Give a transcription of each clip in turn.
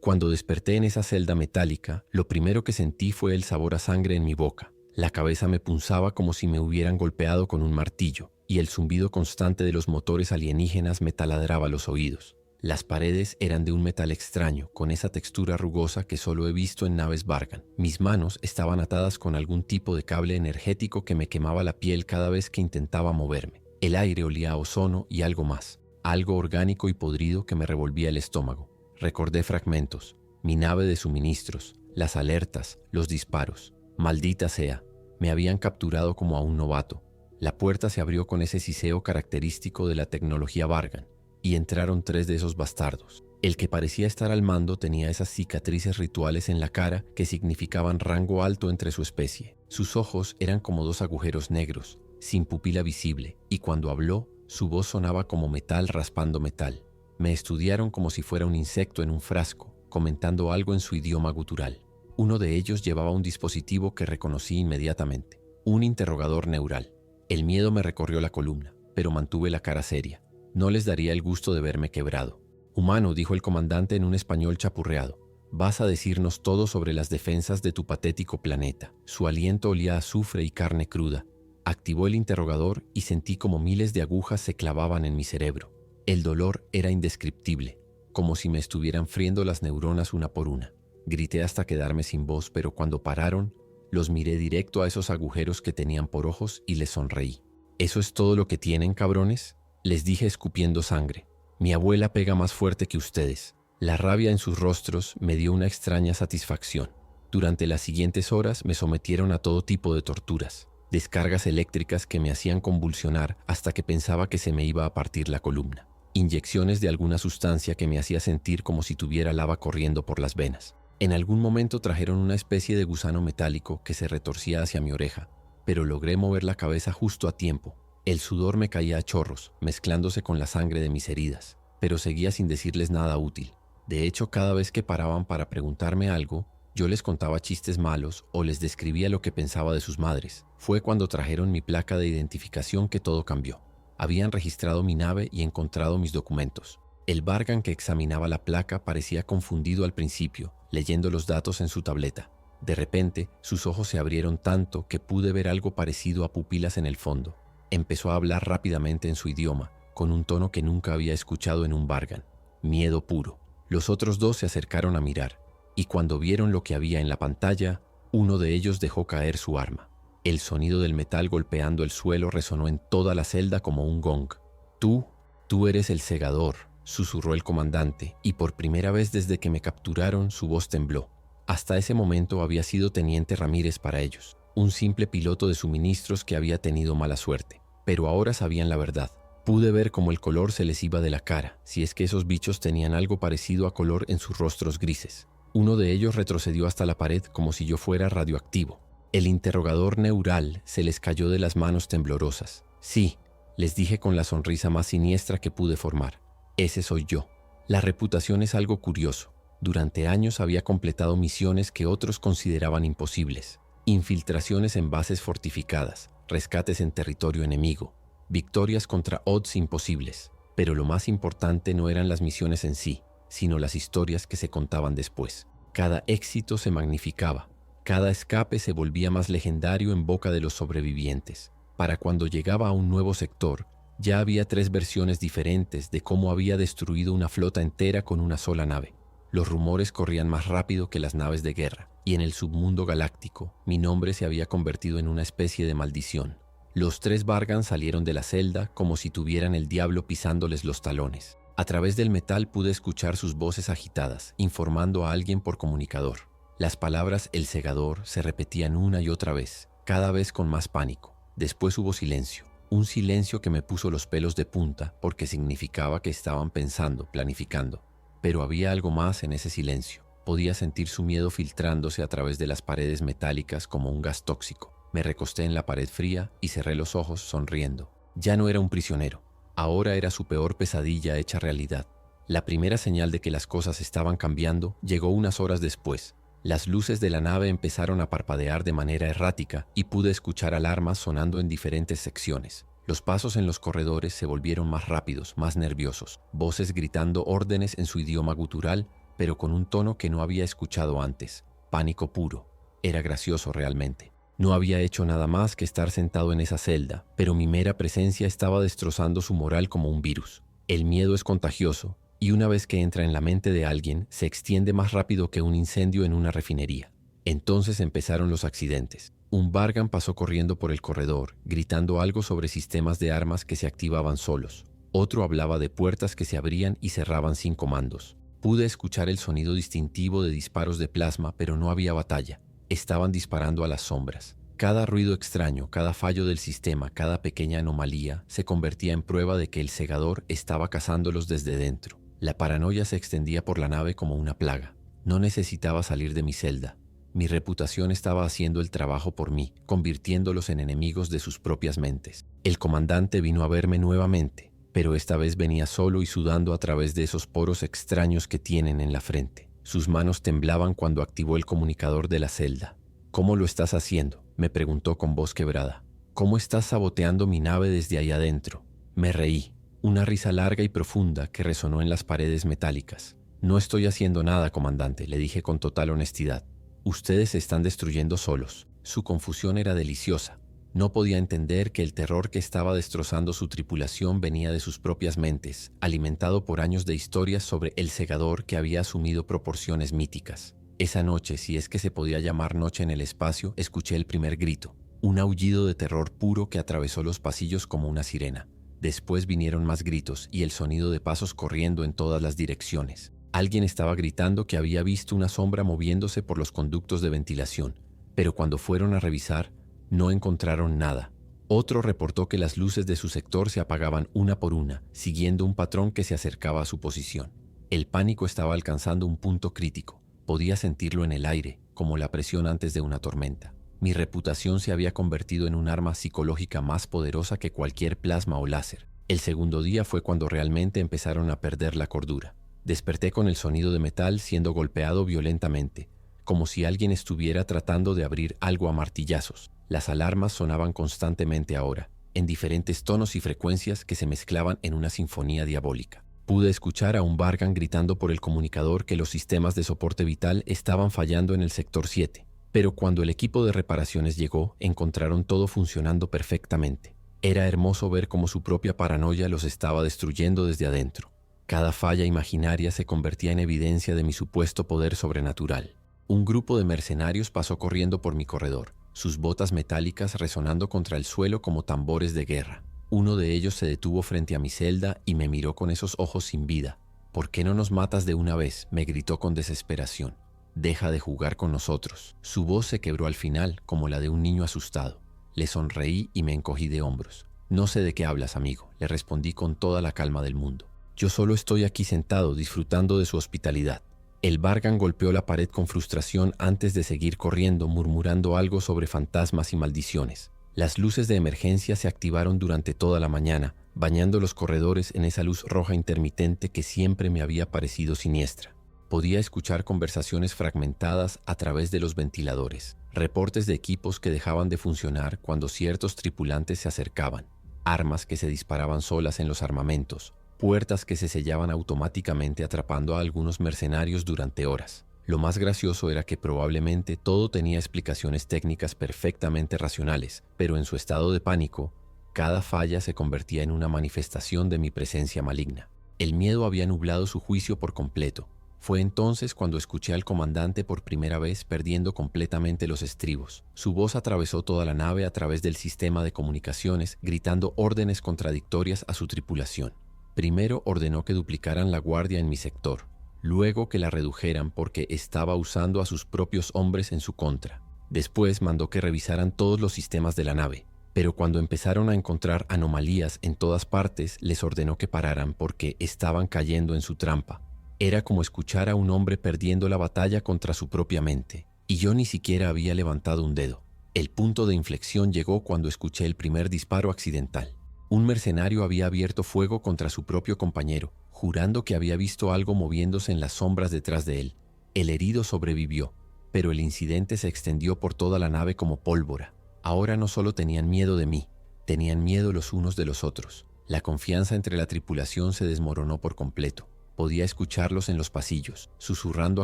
Cuando desperté en esa celda metálica, lo primero que sentí fue el sabor a sangre en mi boca. La cabeza me punzaba como si me hubieran golpeado con un martillo, y el zumbido constante de los motores alienígenas me taladraba los oídos. Las paredes eran de un metal extraño, con esa textura rugosa que solo he visto en naves Vargan. Mis manos estaban atadas con algún tipo de cable energético que me quemaba la piel cada vez que intentaba moverme. El aire olía a ozono y algo más, algo orgánico y podrido que me revolvía el estómago. Recordé fragmentos, mi nave de suministros, las alertas, los disparos. Maldita sea, me habían capturado como a un novato. La puerta se abrió con ese siseo característico de la tecnología Vargan, y entraron 3 de esos bastardos. El que parecía estar al mando tenía esas cicatrices rituales en la cara que significaban rango alto entre su especie. Sus ojos eran como 2 agujeros negros, sin pupila visible, y cuando habló, su voz sonaba como metal raspando metal. Me estudiaron como si fuera un insecto en un frasco, comentando algo en su idioma gutural. Uno de ellos llevaba un dispositivo que reconocí inmediatamente, un interrogador neural. El miedo me recorrió la columna, pero mantuve la cara seria. No les daría el gusto de verme quebrado. «Humano», dijo el comandante en un español chapurreado, «vas a decirnos todo sobre las defensas de tu patético planeta». Su aliento olía a azufre y carne cruda. Activó el interrogador y sentí como miles de agujas se clavaban en mi cerebro. El dolor era indescriptible, como si me estuvieran friendo las neuronas una por una. Grité hasta quedarme sin voz, pero cuando pararon, los miré directo a esos agujeros que tenían por ojos y les sonreí. «¿Eso es todo lo que tienen, cabrones?», les dije escupiendo sangre. «Mi abuela pega más fuerte que ustedes». La rabia en sus rostros me dio una extraña satisfacción. Durante las siguientes horas me sometieron a todo tipo de torturas, descargas eléctricas que me hacían convulsionar hasta que pensaba que se me iba a partir la columna, inyecciones de alguna sustancia que me hacía sentir como si tuviera lava corriendo por las venas. En algún momento trajeron una especie de gusano metálico que se retorcía hacia mi oreja, pero logré mover la cabeza justo a tiempo. El sudor me caía a chorros, mezclándose con la sangre de mis heridas, pero seguía sin decirles nada útil. De hecho, cada vez que paraban para preguntarme algo, yo les contaba chistes malos o les describía lo que pensaba de sus madres. Fue cuando trajeron mi placa de identificación que todo cambió. Habían registrado mi nave y encontrado mis documentos. El Vargan que examinaba la placa parecía confundido al principio, leyendo los datos en su tableta. De repente, sus ojos se abrieron tanto que pude ver algo parecido a pupilas en el fondo. Empezó a hablar rápidamente en su idioma, con un tono que nunca había escuchado en un Vargan. Miedo puro. Los otros 2 se acercaron a mirar, y cuando vieron lo que había en la pantalla, uno de ellos dejó caer su arma. El sonido del metal golpeando el suelo resonó en toda la celda como un gong. Tú eres el segador», susurró el comandante, y por primera vez desde que me capturaron su voz tembló. Hasta ese momento había sido Teniente Ramírez para ellos, un simple piloto de suministros que había tenido mala suerte. Pero ahora sabían la verdad. Pude ver cómo el color se les iba de la cara, si es que esos bichos tenían algo parecido a color en sus rostros grises. Uno de ellos retrocedió hasta la pared como si yo fuera radioactivo. El interrogador neural se les cayó de las manos temblorosas. «Sí», les dije con la sonrisa más siniestra que pude formar. «Ese soy yo». La reputación es algo curioso. Durante años había completado misiones que otros consideraban imposibles. Infiltraciones en bases fortificadas, rescates en territorio enemigo, victorias contra odds imposibles. Pero lo más importante no eran las misiones en sí, sino las historias que se contaban después. Cada éxito se magnificaba, cada escape se volvía más legendario en boca de los sobrevivientes. Para cuando llegaba a un nuevo sector, ya había 3 versiones diferentes de cómo había destruido una flota entera con una sola nave. Los rumores corrían más rápido que las naves de guerra, y en el submundo galáctico, mi nombre se había convertido en una especie de maldición. Los 3 Vargan salieron de la celda como si tuvieran el diablo pisándoles los talones. A través del metal pude escuchar sus voces agitadas, informando a alguien por comunicador. Las palabras «el segador» se repetían una y otra vez, cada vez con más pánico. Después hubo silencio. Un silencio que me puso los pelos de punta porque significaba que estaban pensando, planificando. Pero había algo más en ese silencio. Podía sentir su miedo filtrándose a través de las paredes metálicas como un gas tóxico. Me recosté en la pared fría y cerré los ojos sonriendo. Ya no era un prisionero. Ahora era su peor pesadilla hecha realidad. La primera señal de que las cosas estaban cambiando llegó unas horas después. Las luces de la nave empezaron a parpadear de manera errática y pude escuchar alarmas sonando en diferentes secciones. Los pasos en los corredores se volvieron más rápidos, más nerviosos, voces gritando órdenes en su idioma gutural pero con un tono que no había escuchado antes. Pánico puro. Era gracioso realmente. No había hecho nada más que estar sentado en esa celda, pero mi mera presencia estaba destrozando su moral como un virus. El miedo es contagioso, y una vez que entra en la mente de alguien, se extiende más rápido que un incendio en una refinería. Entonces empezaron los accidentes. Un Vargan pasó corriendo por el corredor, gritando algo sobre sistemas de armas que se activaban solos. Otro hablaba de puertas que se abrían y cerraban sin comandos. Pude escuchar el sonido distintivo de disparos de plasma, pero no había batalla. Estaban disparando a las sombras. Cada ruido extraño, cada fallo del sistema, cada pequeña anomalía se convertía en prueba de que el segador estaba cazándolos desde dentro. La paranoia se extendía por la nave como una plaga. No necesitaba salir de mi celda. Mi reputación estaba haciendo el trabajo por mí, convirtiéndolos en enemigos de sus propias mentes. El comandante vino a verme nuevamente, pero esta vez venía solo y sudando a través de esos poros extraños que tienen en la frente. Sus manos temblaban cuando activó el comunicador de la celda. «¿Cómo lo estás haciendo?», me preguntó con voz quebrada. «¿Cómo estás saboteando mi nave desde ahí adentro?». Me reí, una risa larga y profunda que resonó en las paredes metálicas. «No estoy haciendo nada, comandante», le dije con total honestidad. «Ustedes se están destruyendo solos». Su confusión era deliciosa. No podía entender que el terror que estaba destrozando su tripulación venía de sus propias mentes, alimentado por años de historias sobre el segador que había asumido proporciones míticas. Esa noche, si es que se podía llamar noche en el espacio, escuché el primer grito, un aullido de terror puro que atravesó los pasillos como una sirena. Después vinieron más gritos y el sonido de pasos corriendo en todas las direcciones. Alguien estaba gritando que había visto una sombra moviéndose por los conductos de ventilación, pero cuando fueron a revisar, no encontraron nada. Otro reportó que las luces de su sector se apagaban una por una, siguiendo un patrón que se acercaba a su posición. El pánico estaba alcanzando un punto crítico. Podía sentirlo en el aire, como la presión antes de una tormenta. Mi reputación se había convertido en un arma psicológica más poderosa que cualquier plasma o láser. El segundo día fue cuando realmente empezaron a perder la cordura. Desperté con el sonido de metal siendo golpeado violentamente, como si alguien estuviera tratando de abrir algo a martillazos. Las alarmas sonaban constantemente ahora, en diferentes tonos y frecuencias que se mezclaban en una sinfonía diabólica. Pude escuchar a un Vargan gritando por el comunicador que los sistemas de soporte vital estaban fallando en el sector 7, pero cuando el equipo de reparaciones llegó, encontraron todo funcionando perfectamente. Era hermoso ver cómo su propia paranoia los estaba destruyendo desde adentro. Cada falla imaginaria se convertía en evidencia de mi supuesto poder sobrenatural. Un grupo de mercenarios pasó corriendo por mi corredor, sus botas metálicas resonando contra el suelo como tambores de guerra. Uno de ellos se detuvo frente a mi celda y me miró con esos ojos sin vida. «¿Por qué no nos matas de una vez?», me gritó con desesperación. «Deja de jugar con nosotros». Su voz se quebró al final, como la de un niño asustado. Le sonreí y me encogí de hombros. «No sé de qué hablas, amigo», le respondí con toda la calma del mundo. «Yo solo estoy aquí sentado, disfrutando de su hospitalidad». El Vargan golpeó la pared con frustración antes de seguir corriendo, murmurando algo sobre fantasmas y maldiciones. Las luces de emergencia se activaron durante toda la mañana, bañando los corredores en esa luz roja intermitente que siempre me había parecido siniestra. Podía escuchar conversaciones fragmentadas a través de los ventiladores, reportes de equipos que dejaban de funcionar cuando ciertos tripulantes se acercaban, armas que se disparaban solas en los armamentos, puertas que se sellaban automáticamente atrapando a algunos mercenarios durante horas. Lo más gracioso era que probablemente todo tenía explicaciones técnicas perfectamente racionales, pero en su estado de pánico, cada falla se convertía en una manifestación de mi presencia maligna. El miedo había nublado su juicio por completo. Fue entonces cuando escuché al comandante por primera vez perdiendo completamente los estribos. Su voz atravesó toda la nave a través del sistema de comunicaciones, gritando órdenes contradictorias a su tripulación. Primero ordenó que duplicaran la guardia en mi sector, luego que la redujeran porque estaba usando a sus propios hombres en su contra. Después mandó que revisaran todos los sistemas de la nave, pero cuando empezaron a encontrar anomalías en todas partes, les ordenó que pararan porque estaban cayendo en su trampa. Era como escuchar a un hombre perdiendo la batalla contra su propia mente, y yo ni siquiera había levantado un dedo. El punto de inflexión llegó cuando escuché el primer disparo accidental. Un mercenario había abierto fuego contra su propio compañero, jurando que había visto algo moviéndose en las sombras detrás de él. El herido sobrevivió, pero el incidente se extendió por toda la nave como pólvora. Ahora no solo tenían miedo de mí, tenían miedo los unos de los otros. La confianza entre la tripulación se desmoronó por completo. Podía escucharlos en los pasillos, susurrando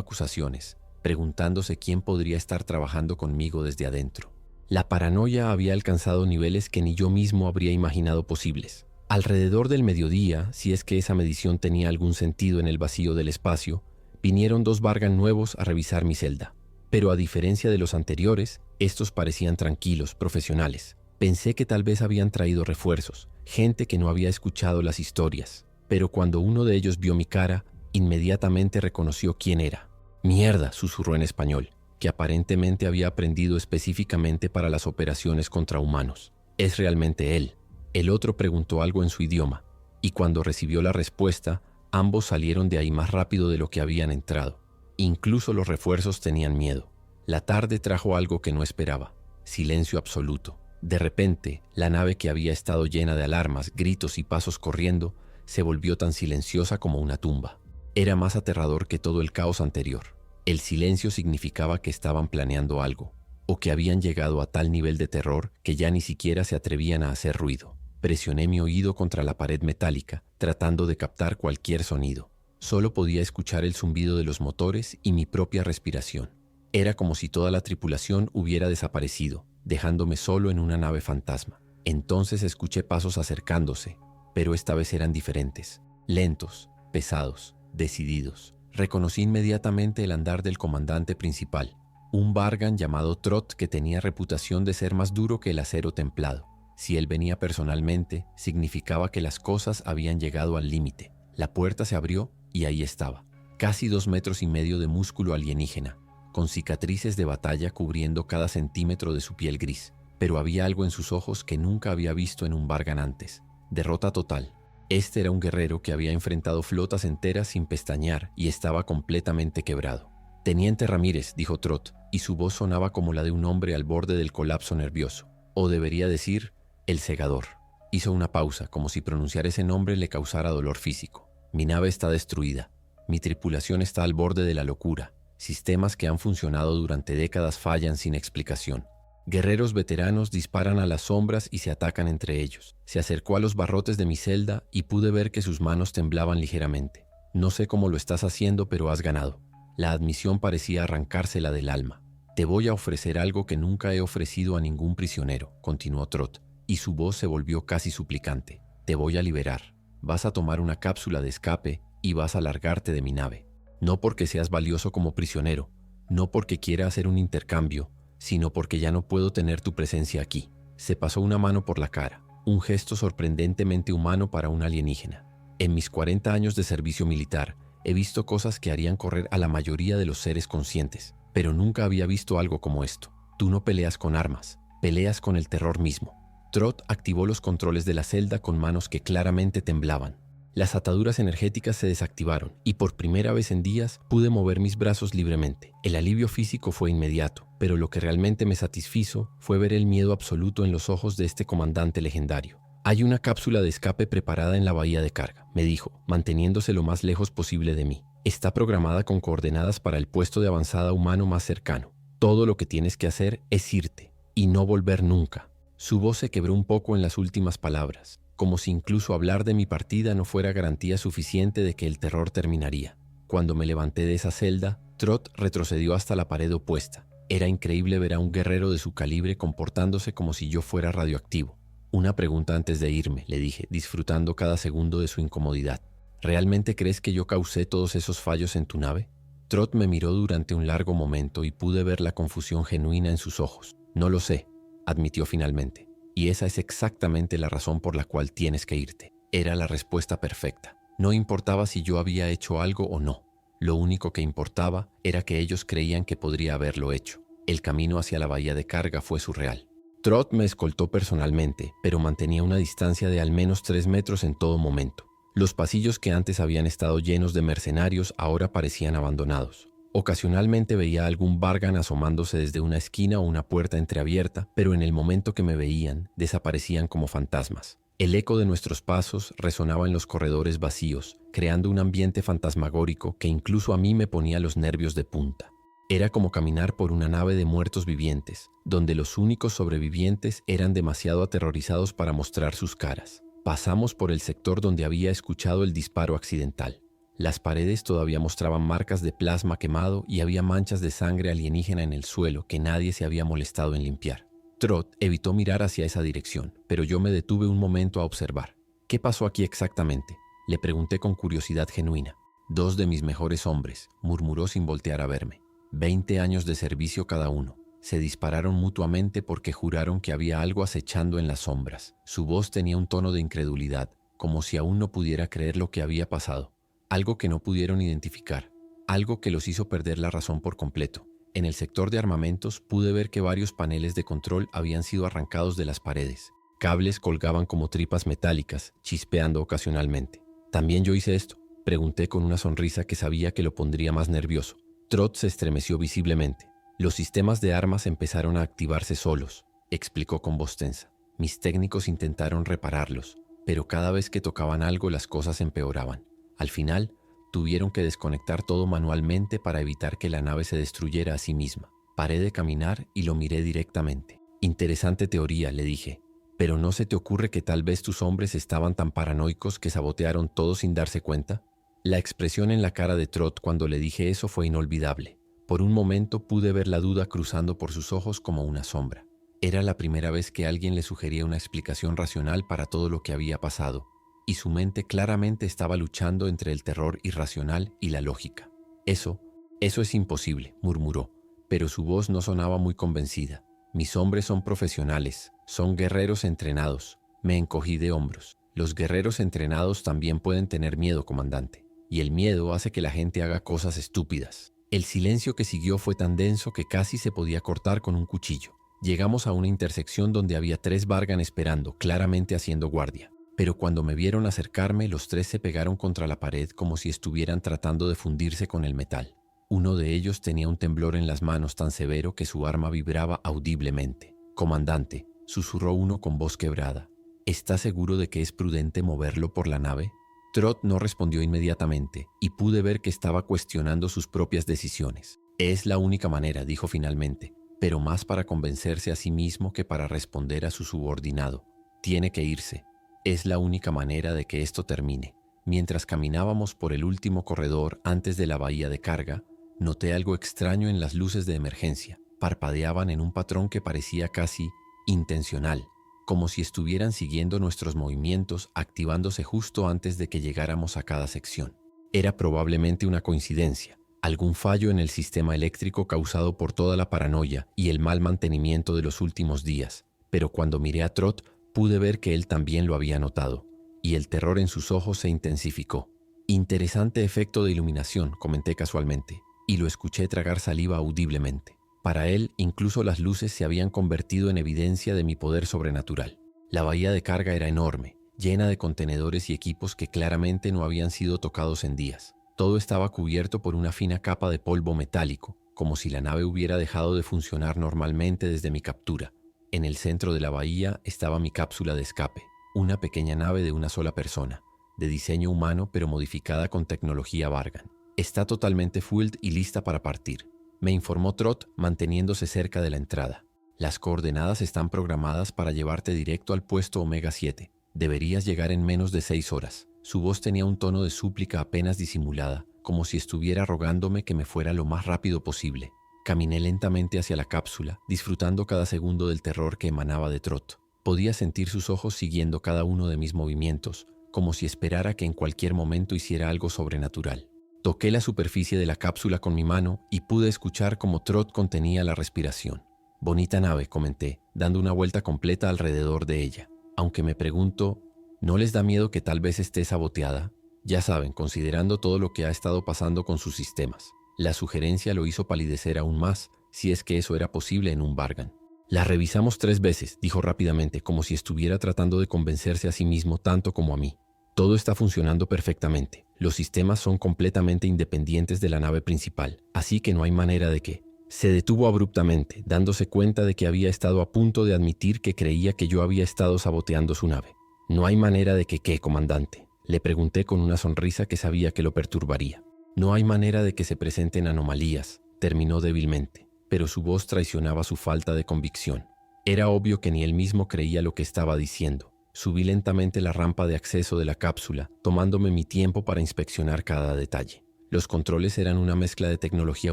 acusaciones, preguntándose quién podría estar trabajando conmigo desde adentro. La paranoia había alcanzado niveles que ni yo mismo habría imaginado posibles. Alrededor del mediodía, si es que esa medición tenía algún sentido en el vacío del espacio, vinieron 2 Vargan nuevos a revisar mi celda. Pero a diferencia de los anteriores, estos parecían tranquilos, profesionales. Pensé que tal vez habían traído refuerzos, gente que no había escuchado las historias. Pero cuando uno de ellos vio mi cara, inmediatamente reconoció quién era. «Mierda», susurró en español, que aparentemente había aprendido específicamente para las operaciones contra humanos. «Es realmente él». El otro preguntó algo en su idioma, y cuando recibió la respuesta, ambos salieron de ahí más rápido de lo que habían entrado. Incluso los refuerzos tenían miedo. La tarde trajo algo que no esperaba: silencio absoluto. De repente, la nave, que había estado llena de alarmas, gritos y pasos corriendo, se volvió tan silenciosa como una tumba. Era más aterrador que todo el caos anterior. El silencio significaba que estaban planeando algo, o que habían llegado a tal nivel de terror que ya ni siquiera se atrevían a hacer ruido. Presioné mi oído contra la pared metálica, tratando de captar cualquier sonido. Solo podía escuchar el zumbido de los motores y mi propia respiración. Era como si toda la tripulación hubiera desaparecido, dejándome solo en una nave fantasma. Entonces escuché pasos acercándose, pero esta vez eran diferentes, lentos, pesados, decididos. Reconocí inmediatamente el andar del comandante principal, un Vargan llamado Trott, que tenía reputación de ser más duro que el acero templado. Si él venía personalmente, significaba que las cosas habían llegado al límite. La puerta se abrió y ahí estaba, casi 2,5 metros de músculo alienígena, con cicatrices de batalla cubriendo cada centímetro de su piel gris. Pero había algo en sus ojos que nunca había visto en un Vargan antes: derrota total. Este era un guerrero que había enfrentado flotas enteras sin pestañear y estaba completamente quebrado. «Teniente Ramírez», dijo Trott, y su voz sonaba como la de un hombre al borde del colapso nervioso. O debería decir, el segador. Hizo una pausa, como si pronunciar ese nombre le causara dolor físico. «Mi nave está destruida. Mi tripulación está al borde de la locura. Sistemas que han funcionado durante décadas fallan sin explicación. Guerreros veteranos disparan a las sombras y se atacan entre ellos». Se acercó a los barrotes de mi celda y pude ver que sus manos temblaban ligeramente. «No sé cómo lo estás haciendo, pero has ganado». La admisión parecía arrancársela del alma. «Te voy a ofrecer algo que nunca he ofrecido a ningún prisionero», continuó Trott, y su voz se volvió casi suplicante. «Te voy a liberar. Vas a tomar una cápsula de escape y vas a largarte de mi nave. No porque seas valioso como prisionero, no porque quiera hacer un intercambio, sino porque ya no puedo tener tu presencia aquí». Se pasó una mano por la cara, un gesto sorprendentemente humano para un alienígena. En mis 40 años de servicio militar, he visto cosas que harían correr a la mayoría de los seres conscientes, pero nunca había visto algo como esto. Tú no peleas con armas, peleas con el terror mismo. Trott activó los controles de la celda con manos que claramente temblaban. Las ataduras energéticas se desactivaron y por primera vez en días pude mover mis brazos libremente. El alivio físico fue inmediato, pero lo que realmente me satisfizo fue ver el miedo absoluto en los ojos de este comandante legendario. «Hay una cápsula de escape preparada en la bahía de carga», me dijo, manteniéndose lo más lejos posible de mí. «Está programada con coordenadas para el puesto de avanzada humano más cercano. Todo lo que tienes que hacer es irte y no volver nunca». Su voz se quebró un poco en las últimas palabras, como si incluso hablar de mi partida no fuera garantía suficiente de que el terror terminaría. Cuando me levanté de esa celda, Trott retrocedió hasta la pared opuesta. Era increíble ver a un guerrero de su calibre comportándose como si yo fuera radioactivo. «Una pregunta antes de irme», le dije, disfrutando cada segundo de su incomodidad. «¿Realmente crees que yo causé todos esos fallos en tu nave?» Trott me miró durante un largo momento y pude ver la confusión genuina en sus ojos. «No lo sé», admitió finalmente. «Y esa es exactamente la razón por la cual tienes que irte». Era la respuesta perfecta. No importaba si yo había hecho algo o no. Lo único que importaba era que ellos creían que podría haberlo hecho. El camino hacia la bahía de carga fue surreal. Trott me escoltó personalmente, pero mantenía una distancia de al menos 3 metros en todo momento. Los pasillos que antes habían estado llenos de mercenarios ahora parecían abandonados. Ocasionalmente veía a algún Vargan asomándose desde una esquina o una puerta entreabierta, pero en el momento que me veían, desaparecían como fantasmas. El eco de nuestros pasos resonaba en los corredores vacíos, creando un ambiente fantasmagórico que incluso a mí me ponía los nervios de punta. Era como caminar por una nave de muertos vivientes, donde los únicos sobrevivientes eran demasiado aterrorizados para mostrar sus caras. Pasamos por el sector donde había escuchado el disparo accidental. Las paredes todavía mostraban marcas de plasma quemado y había manchas de sangre alienígena en el suelo que nadie se había molestado en limpiar. Trot evitó mirar hacia esa dirección, pero yo me detuve un momento a observar. ¿Qué pasó aquí exactamente?, le pregunté con curiosidad genuina. 2 de mis mejores hombres, murmuró sin voltear a verme. 20 años de servicio cada uno. Se dispararon mutuamente porque juraron que había algo acechando en las sombras. Su voz tenía un tono de incredulidad, como si aún no pudiera creer lo que había pasado. Algo que no pudieron identificar, algo que los hizo perder la razón por completo. En el sector de armamentos pude ver que varios paneles de control habían sido arrancados de las paredes. Cables colgaban como tripas metálicas, chispeando ocasionalmente. ¿También yo hice esto?, pregunté con una sonrisa que sabía que lo pondría más nervioso. Trot se estremeció visiblemente. Los sistemas de armas empezaron a activarse solos, explicó con voz tensa. Mis técnicos intentaron repararlos, pero cada vez que tocaban algo las cosas empeoraban. Al final, tuvieron que desconectar todo manualmente para evitar que la nave se destruyera a sí misma. Paré de caminar y lo miré directamente. Interesante teoría, le dije. ¿Pero no se te ocurre que tal vez tus hombres estaban tan paranoicos que sabotearon todo sin darse cuenta? La expresión en la cara de Trot cuando le dije eso fue inolvidable. Por un momento pude ver la duda cruzando por sus ojos como una sombra. Era la primera vez que alguien le sugería una explicación racional para todo lo que había pasado, y su mente claramente estaba luchando entre el terror irracional y la lógica. Eso es imposible, murmuró, pero su voz no sonaba muy convencida. Mis hombres son profesionales, son guerreros entrenados. Me encogí de hombros. Los guerreros entrenados también pueden tener miedo, comandante, y el miedo hace que la gente haga cosas estúpidas. El silencio que siguió fue tan denso que casi se podía cortar con un cuchillo. Llegamos a una intersección donde había 3 Vargan esperando, claramente haciendo guardia. Pero cuando me vieron acercarme, los 3 se pegaron contra la pared como si estuvieran tratando de fundirse con el metal. Uno de ellos tenía un temblor en las manos tan severo que su arma vibraba audiblemente. «Comandante», susurró uno con voz quebrada, ¿está seguro de que es prudente moverlo por la nave? Trot no respondió inmediatamente y pude ver que estaba cuestionando sus propias decisiones. «Es la única manera», dijo finalmente, pero más para convencerse a sí mismo que para responder a su subordinado. «Tiene que irse. Es la única manera de que esto termine». Mientras caminábamos por el último corredor antes de la bahía de carga, noté algo extraño en las luces de emergencia. Parpadeaban en un patrón que parecía casi intencional, como si estuvieran siguiendo nuestros movimientos, activándose justo antes de que llegáramos a cada sección. Era probablemente una coincidencia, algún fallo en el sistema eléctrico causado por toda la paranoia y el mal mantenimiento de los últimos días, pero cuando miré a Trot pude ver que él también lo había notado, y el terror en sus ojos se intensificó. «Interesante efecto de iluminación», comenté casualmente, y lo escuché tragar saliva audiblemente. Para él, incluso las luces se habían convertido en evidencia de mi poder sobrenatural. La bahía de carga era enorme, llena de contenedores y equipos que claramente no habían sido tocados en días. Todo estaba cubierto por una fina capa de polvo metálico, como si la nave hubiera dejado de funcionar normalmente desde mi captura. En el centro de la bahía estaba mi cápsula de escape, una pequeña nave de una sola persona, de diseño humano pero modificada con tecnología Vargan. «Está totalmente fueled y lista para partir», me informó Trot manteniéndose cerca de la entrada. «Las coordenadas están programadas para llevarte directo al puesto Omega 7. Deberías llegar en menos de 6 horas». Su voz tenía un tono de súplica apenas disimulada, como si estuviera rogándome que me fuera lo más rápido posible. Caminé lentamente hacia la cápsula, disfrutando cada segundo del terror que emanaba de Trot. Podía sentir sus ojos siguiendo cada uno de mis movimientos, como si esperara que en cualquier momento hiciera algo sobrenatural. Toqué la superficie de la cápsula con mi mano y pude escuchar cómo Trot contenía la respiración. «Bonita nave», comenté, dando una vuelta completa alrededor de ella. Aunque me pregunto, ¿no les da miedo que tal vez esté saboteada? Ya saben, considerando todo lo que ha estado pasando con sus sistemas. La sugerencia lo hizo palidecer aún más, si es que eso era posible en un Vargan. «La revisamos 3 veces», dijo rápidamente, como si estuviera tratando de convencerse a sí mismo tanto como a mí. «Todo está funcionando perfectamente. Los sistemas son completamente independientes de la nave principal, así que no hay manera de que...». Se detuvo abruptamente, dándose cuenta de que había estado a punto de admitir que creía que yo había estado saboteando su nave. «¿No hay manera de que qué, comandante?», le pregunté con una sonrisa que sabía que lo perturbaría. «No hay manera de que se presenten anomalías», terminó débilmente, pero su voz traicionaba su falta de convicción. Era obvio que ni él mismo creía lo que estaba diciendo. Subí lentamente la rampa de acceso de la cápsula, tomándome mi tiempo para inspeccionar cada detalle. Los controles eran una mezcla de tecnología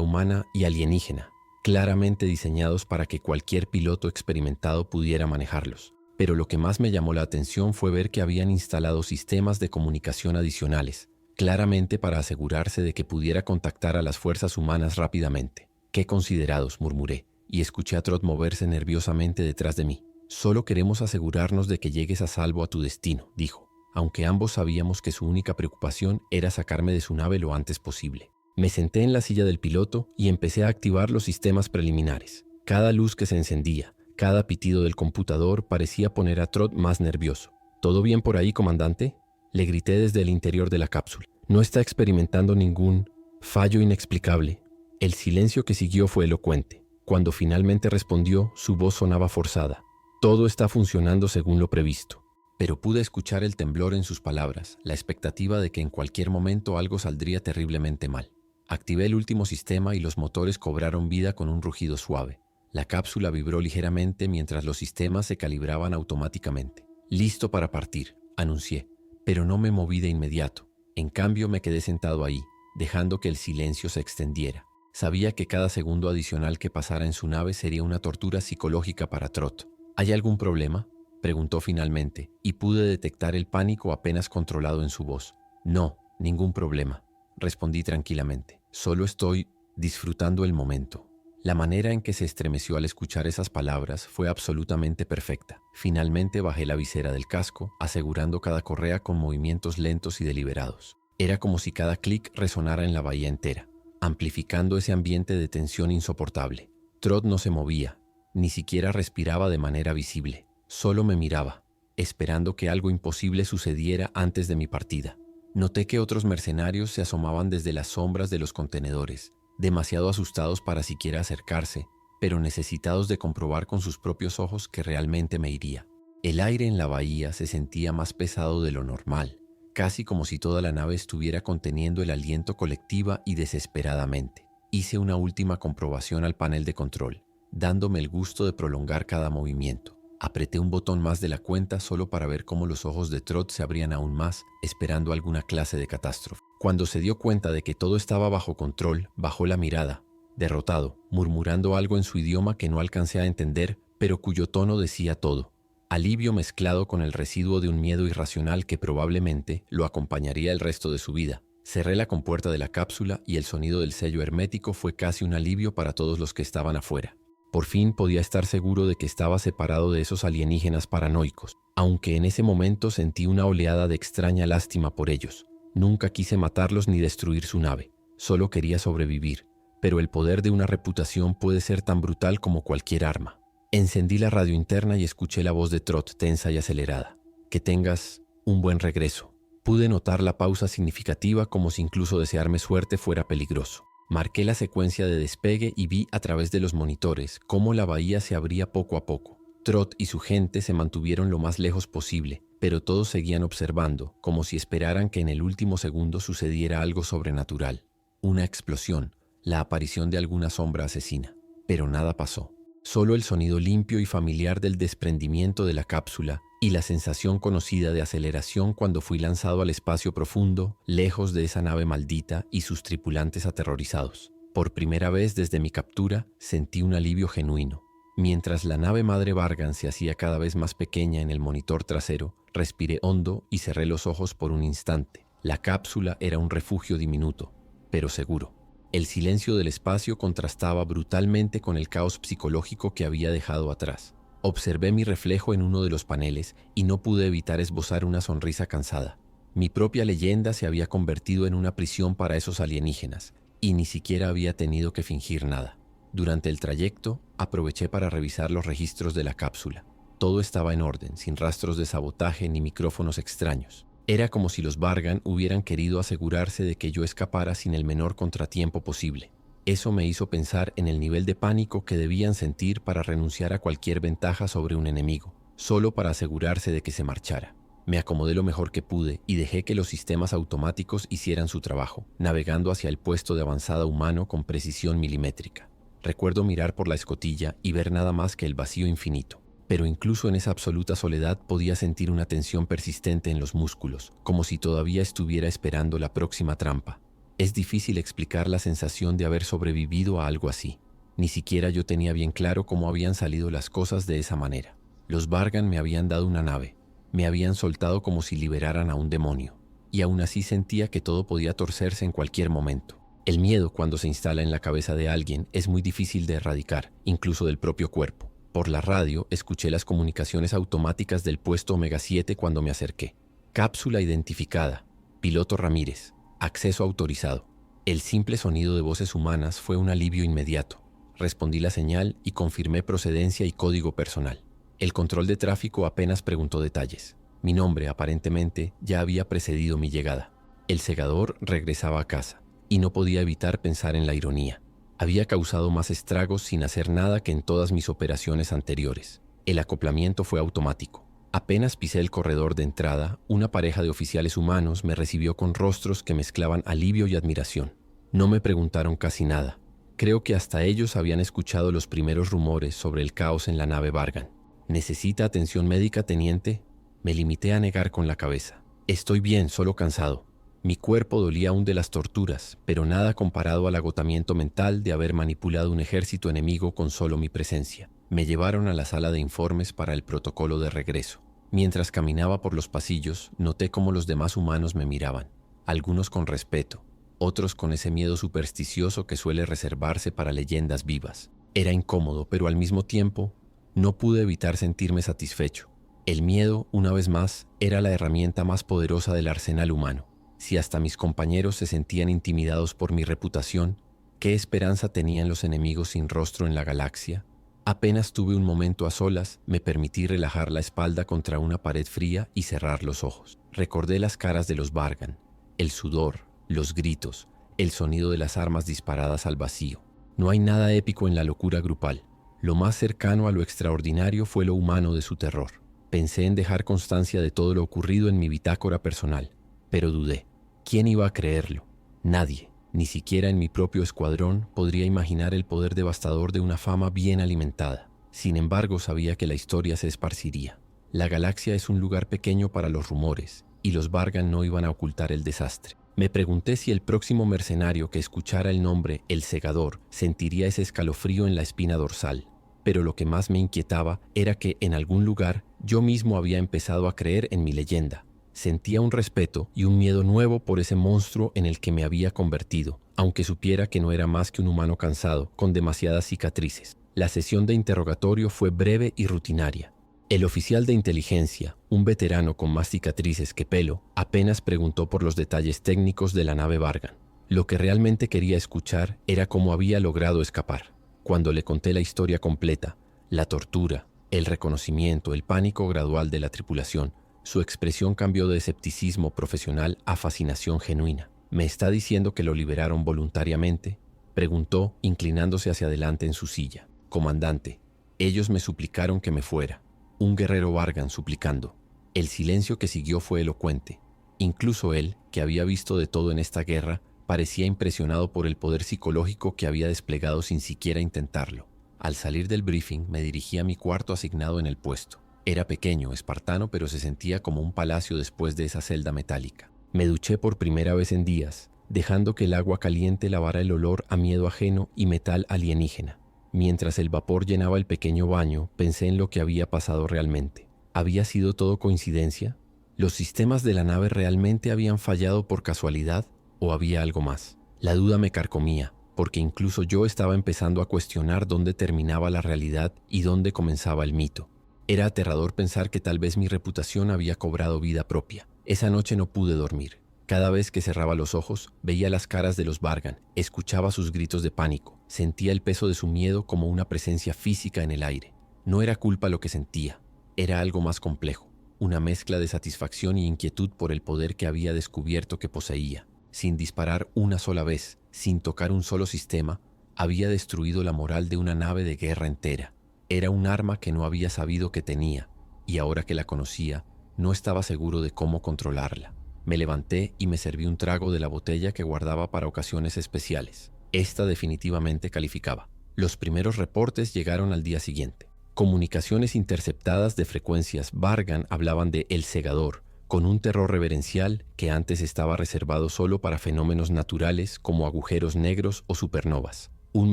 humana y alienígena, claramente diseñados para que cualquier piloto experimentado pudiera manejarlos. Pero lo que más me llamó la atención fue ver que habían instalado sistemas de comunicación adicionales, claramente para asegurarse de que pudiera contactar a las fuerzas humanas rápidamente. «Qué considerados», murmuré, y escuché a Trot moverse nerviosamente detrás de mí. «Solo queremos asegurarnos de que llegues a salvo a tu destino», dijo, aunque ambos sabíamos que su única preocupación era sacarme de su nave lo antes posible. Me senté en la silla del piloto y empecé a activar los sistemas preliminares. Cada luz que se encendía, cada pitido del computador parecía poner a Trot más nervioso. «¿Todo bien por ahí, comandante?», le grité desde el interior de la cápsula. «No está experimentando ningún fallo inexplicable». El silencio que siguió fue elocuente. Cuando finalmente respondió, su voz sonaba forzada. «Todo está funcionando según lo previsto». Pero pude escuchar el temblor en sus palabras, la expectativa de que en cualquier momento algo saldría terriblemente mal. Activé el último sistema y los motores cobraron vida con un rugido suave. La cápsula vibró ligeramente mientras los sistemas se calibraban automáticamente. «Listo para partir», anuncié, pero no me moví de inmediato. En cambio, me quedé sentado ahí, dejando que el silencio se extendiera. Sabía que cada segundo adicional que pasara en su nave sería una tortura psicológica para Trot. «¿Hay algún problema?», preguntó finalmente, y pude detectar el pánico apenas controlado en su voz. «No, ningún problema», respondí tranquilamente. «Solo estoy disfrutando el momento». La manera en que se estremeció al escuchar esas palabras fue absolutamente perfecta. Finalmente bajé la visera del casco, asegurando cada correa con movimientos lentos y deliberados. Era como si cada clic resonara en la bahía entera, amplificando ese ambiente de tensión insoportable. Trot no se movía, ni siquiera respiraba de manera visible. Solo me miraba, esperando que algo imposible sucediera antes de mi partida. Noté que otros mercenarios se asomaban desde las sombras de los contenedores, demasiado asustados para siquiera acercarse, pero necesitados de comprobar con sus propios ojos que realmente me iría. El aire en la bahía se sentía más pesado de lo normal, casi como si toda la nave estuviera conteniendo el aliento colectiva y desesperadamente. Hice una última comprobación al panel de control, dándome el gusto de prolongar cada movimiento. Apreté un botón más de la cuenta solo para ver cómo los ojos de Trot se abrían aún más, esperando alguna clase de catástrofe. Cuando se dio cuenta de que todo estaba bajo control, bajó la mirada, derrotado, murmurando algo en su idioma que no alcancé a entender, pero cuyo tono decía todo. Alivio mezclado con el residuo de un miedo irracional que probablemente lo acompañaría el resto de su vida. Cerré la compuerta de la cápsula y el sonido del sello hermético fue casi un alivio para todos los que estaban afuera. Por fin podía estar seguro de que estaba separado de esos alienígenas paranoicos, aunque en ese momento sentí una oleada de extraña lástima por ellos. Nunca quise matarlos ni destruir su nave, solo quería sobrevivir, pero el poder de una reputación puede ser tan brutal como cualquier arma. Encendí la radio interna y escuché la voz de Trot tensa y acelerada. «Que tengas un buen regreso». Pude notar la pausa significativa como si incluso desearme suerte fuera peligroso. Marqué la secuencia de despegue y vi a través de los monitores cómo la bahía se abría poco a poco. Trot y su gente se mantuvieron lo más lejos posible, pero todos seguían observando, como si esperaran que en el último segundo sucediera algo sobrenatural. Una explosión, la aparición de alguna sombra asesina. Pero nada pasó. Solo el sonido limpio y familiar del desprendimiento de la cápsula y la sensación conocida de aceleración cuando fui lanzado al espacio profundo, lejos de esa nave maldita y sus tripulantes aterrorizados. Por primera vez desde mi captura, sentí un alivio genuino. Mientras la nave madre Vargan se hacía cada vez más pequeña en el monitor trasero, respiré hondo y cerré los ojos por un instante. La cápsula era un refugio diminuto, pero seguro. El silencio del espacio contrastaba brutalmente con el caos psicológico que había dejado atrás. Observé mi reflejo en uno de los paneles y no pude evitar esbozar una sonrisa cansada. Mi propia leyenda se había convertido en una prisión para esos alienígenas, y ni siquiera había tenido que fingir nada. Durante el trayecto, aproveché para revisar los registros de la cápsula. Todo estaba en orden, sin rastros de sabotaje ni micrófonos extraños. Era como si los Vargan hubieran querido asegurarse de que yo escapara sin el menor contratiempo posible. Eso me hizo pensar en el nivel de pánico que debían sentir para renunciar a cualquier ventaja sobre un enemigo, solo para asegurarse de que se marchara. Me acomodé lo mejor que pude y dejé que los sistemas automáticos hicieran su trabajo, navegando hacia el puesto de avanzada humano con precisión milimétrica. Recuerdo mirar por la escotilla y ver nada más que el vacío infinito. Pero incluso en esa absoluta soledad podía sentir una tensión persistente en los músculos, como si todavía estuviera esperando la próxima trampa. Es difícil explicar la sensación de haber sobrevivido a algo así. Ni siquiera yo tenía bien claro cómo habían salido las cosas de esa manera. Los Vargan me habían dado una nave, me habían soltado como si liberaran a un demonio, y aún así sentía que todo podía torcerse en cualquier momento. El miedo, cuando se instala en la cabeza de alguien, es muy difícil de erradicar, incluso del propio cuerpo. Por la radio, escuché las comunicaciones automáticas del puesto Omega 7 cuando me acerqué. Cápsula identificada. Piloto Ramírez. Acceso autorizado. El simple sonido de voces humanas fue un alivio inmediato. Respondí la señal y confirmé procedencia y código personal. El control de tráfico apenas preguntó detalles. Mi nombre, aparentemente, ya había precedido mi llegada. El segador regresaba a casa, y no podía evitar pensar en la ironía. Había causado más estragos sin hacer nada que en todas mis operaciones anteriores. El acoplamiento fue automático. Apenas pisé el corredor de entrada, una pareja de oficiales humanos me recibió con rostros que mezclaban alivio y admiración. No me preguntaron casi nada. Creo que hasta ellos habían escuchado los primeros rumores sobre el caos en la nave Vargan. ¿Necesita atención médica, teniente? Me limité a negar con la cabeza. Estoy bien, solo cansado. Mi cuerpo dolía aún de las torturas, pero nada comparado al agotamiento mental de haber manipulado un ejército enemigo con solo mi presencia. Me llevaron a la sala de informes para el protocolo de regreso. Mientras caminaba por los pasillos, noté cómo los demás humanos me miraban, algunos con respeto, otros con ese miedo supersticioso que suele reservarse para leyendas vivas. Era incómodo, pero al mismo tiempo, no pude evitar sentirme satisfecho. El miedo, una vez más, era la herramienta más poderosa del arsenal humano. Si hasta mis compañeros se sentían intimidados por mi reputación, ¿qué esperanza tenían los enemigos sin rostro en la galaxia? Apenas tuve un momento a solas, me permití relajar la espalda contra una pared fría y cerrar los ojos. Recordé las caras de los Vargan, el sudor, los gritos, el sonido de las armas disparadas al vacío. No hay nada épico en la locura grupal. Lo más cercano a lo extraordinario fue lo humano de su terror. Pensé en dejar constancia de todo lo ocurrido en mi bitácora personal, pero dudé. ¿Quién iba a creerlo? Nadie, ni siquiera en mi propio escuadrón, podría imaginar el poder devastador de una fama bien alimentada. Sin embargo, sabía que la historia se esparciría. La galaxia es un lugar pequeño para los rumores, y los Vargan no iban a ocultar el desastre. Me pregunté si el próximo mercenario que escuchara el nombre El Segador sentiría ese escalofrío en la espina dorsal. Pero lo que más me inquietaba era que, en algún lugar, yo mismo había empezado a creer en mi leyenda. Sentía un respeto y un miedo nuevo por ese monstruo en el que me había convertido, aunque supiera que no era más que un humano cansado, con demasiadas cicatrices. La sesión de interrogatorio fue breve y rutinaria. El oficial de inteligencia, un veterano con más cicatrices que pelo, apenas preguntó por los detalles técnicos de la nave Vargan. Lo que realmente quería escuchar era cómo había logrado escapar. Cuando le conté la historia completa, la tortura, el reconocimiento, el pánico gradual de la tripulación, su expresión cambió de escepticismo profesional a fascinación genuina. ¿Me está diciendo que lo liberaron voluntariamente?, preguntó, inclinándose hacia adelante en su silla. Comandante, ellos me suplicaron que me fuera. Un guerrero Vargan suplicando. El silencio que siguió fue elocuente. Incluso él, que había visto de todo en esta guerra, parecía impresionado por el poder psicológico que había desplegado sin siquiera intentarlo. Al salir del briefing, me dirigí a mi cuarto asignado en el puesto. Era pequeño, espartano, pero se sentía como un palacio después de esa celda metálica. Me duché por primera vez en días, dejando que el agua caliente lavara el olor a miedo ajeno y metal alienígena. Mientras el vapor llenaba el pequeño baño, pensé en lo que había pasado realmente. ¿Había sido todo coincidencia? ¿Los sistemas de la nave realmente habían fallado por casualidad o había algo más? La duda me carcomía, porque incluso yo estaba empezando a cuestionar dónde terminaba la realidad y dónde comenzaba el mito. Era aterrador pensar que tal vez mi reputación había cobrado vida propia. Esa noche no pude dormir. Cada vez que cerraba los ojos, veía las caras de los Vargan, escuchaba sus gritos de pánico, sentía el peso de su miedo como una presencia física en el aire. No era culpa lo que sentía, era algo más complejo, una mezcla de satisfacción y inquietud por el poder que había descubierto que poseía. Sin disparar una sola vez, sin tocar un solo sistema, había destruido la moral de una nave de guerra entera. Era un arma que no había sabido que tenía, y ahora que la conocía, no estaba seguro de cómo controlarla. Me levanté y me serví un trago de la botella que guardaba para ocasiones especiales. Esta definitivamente calificaba. Los primeros reportes llegaron al día siguiente. Comunicaciones interceptadas de frecuencias Vargan hablaban de El Segador, con un terror reverencial que antes estaba reservado solo para fenómenos naturales como agujeros negros o supernovas. Un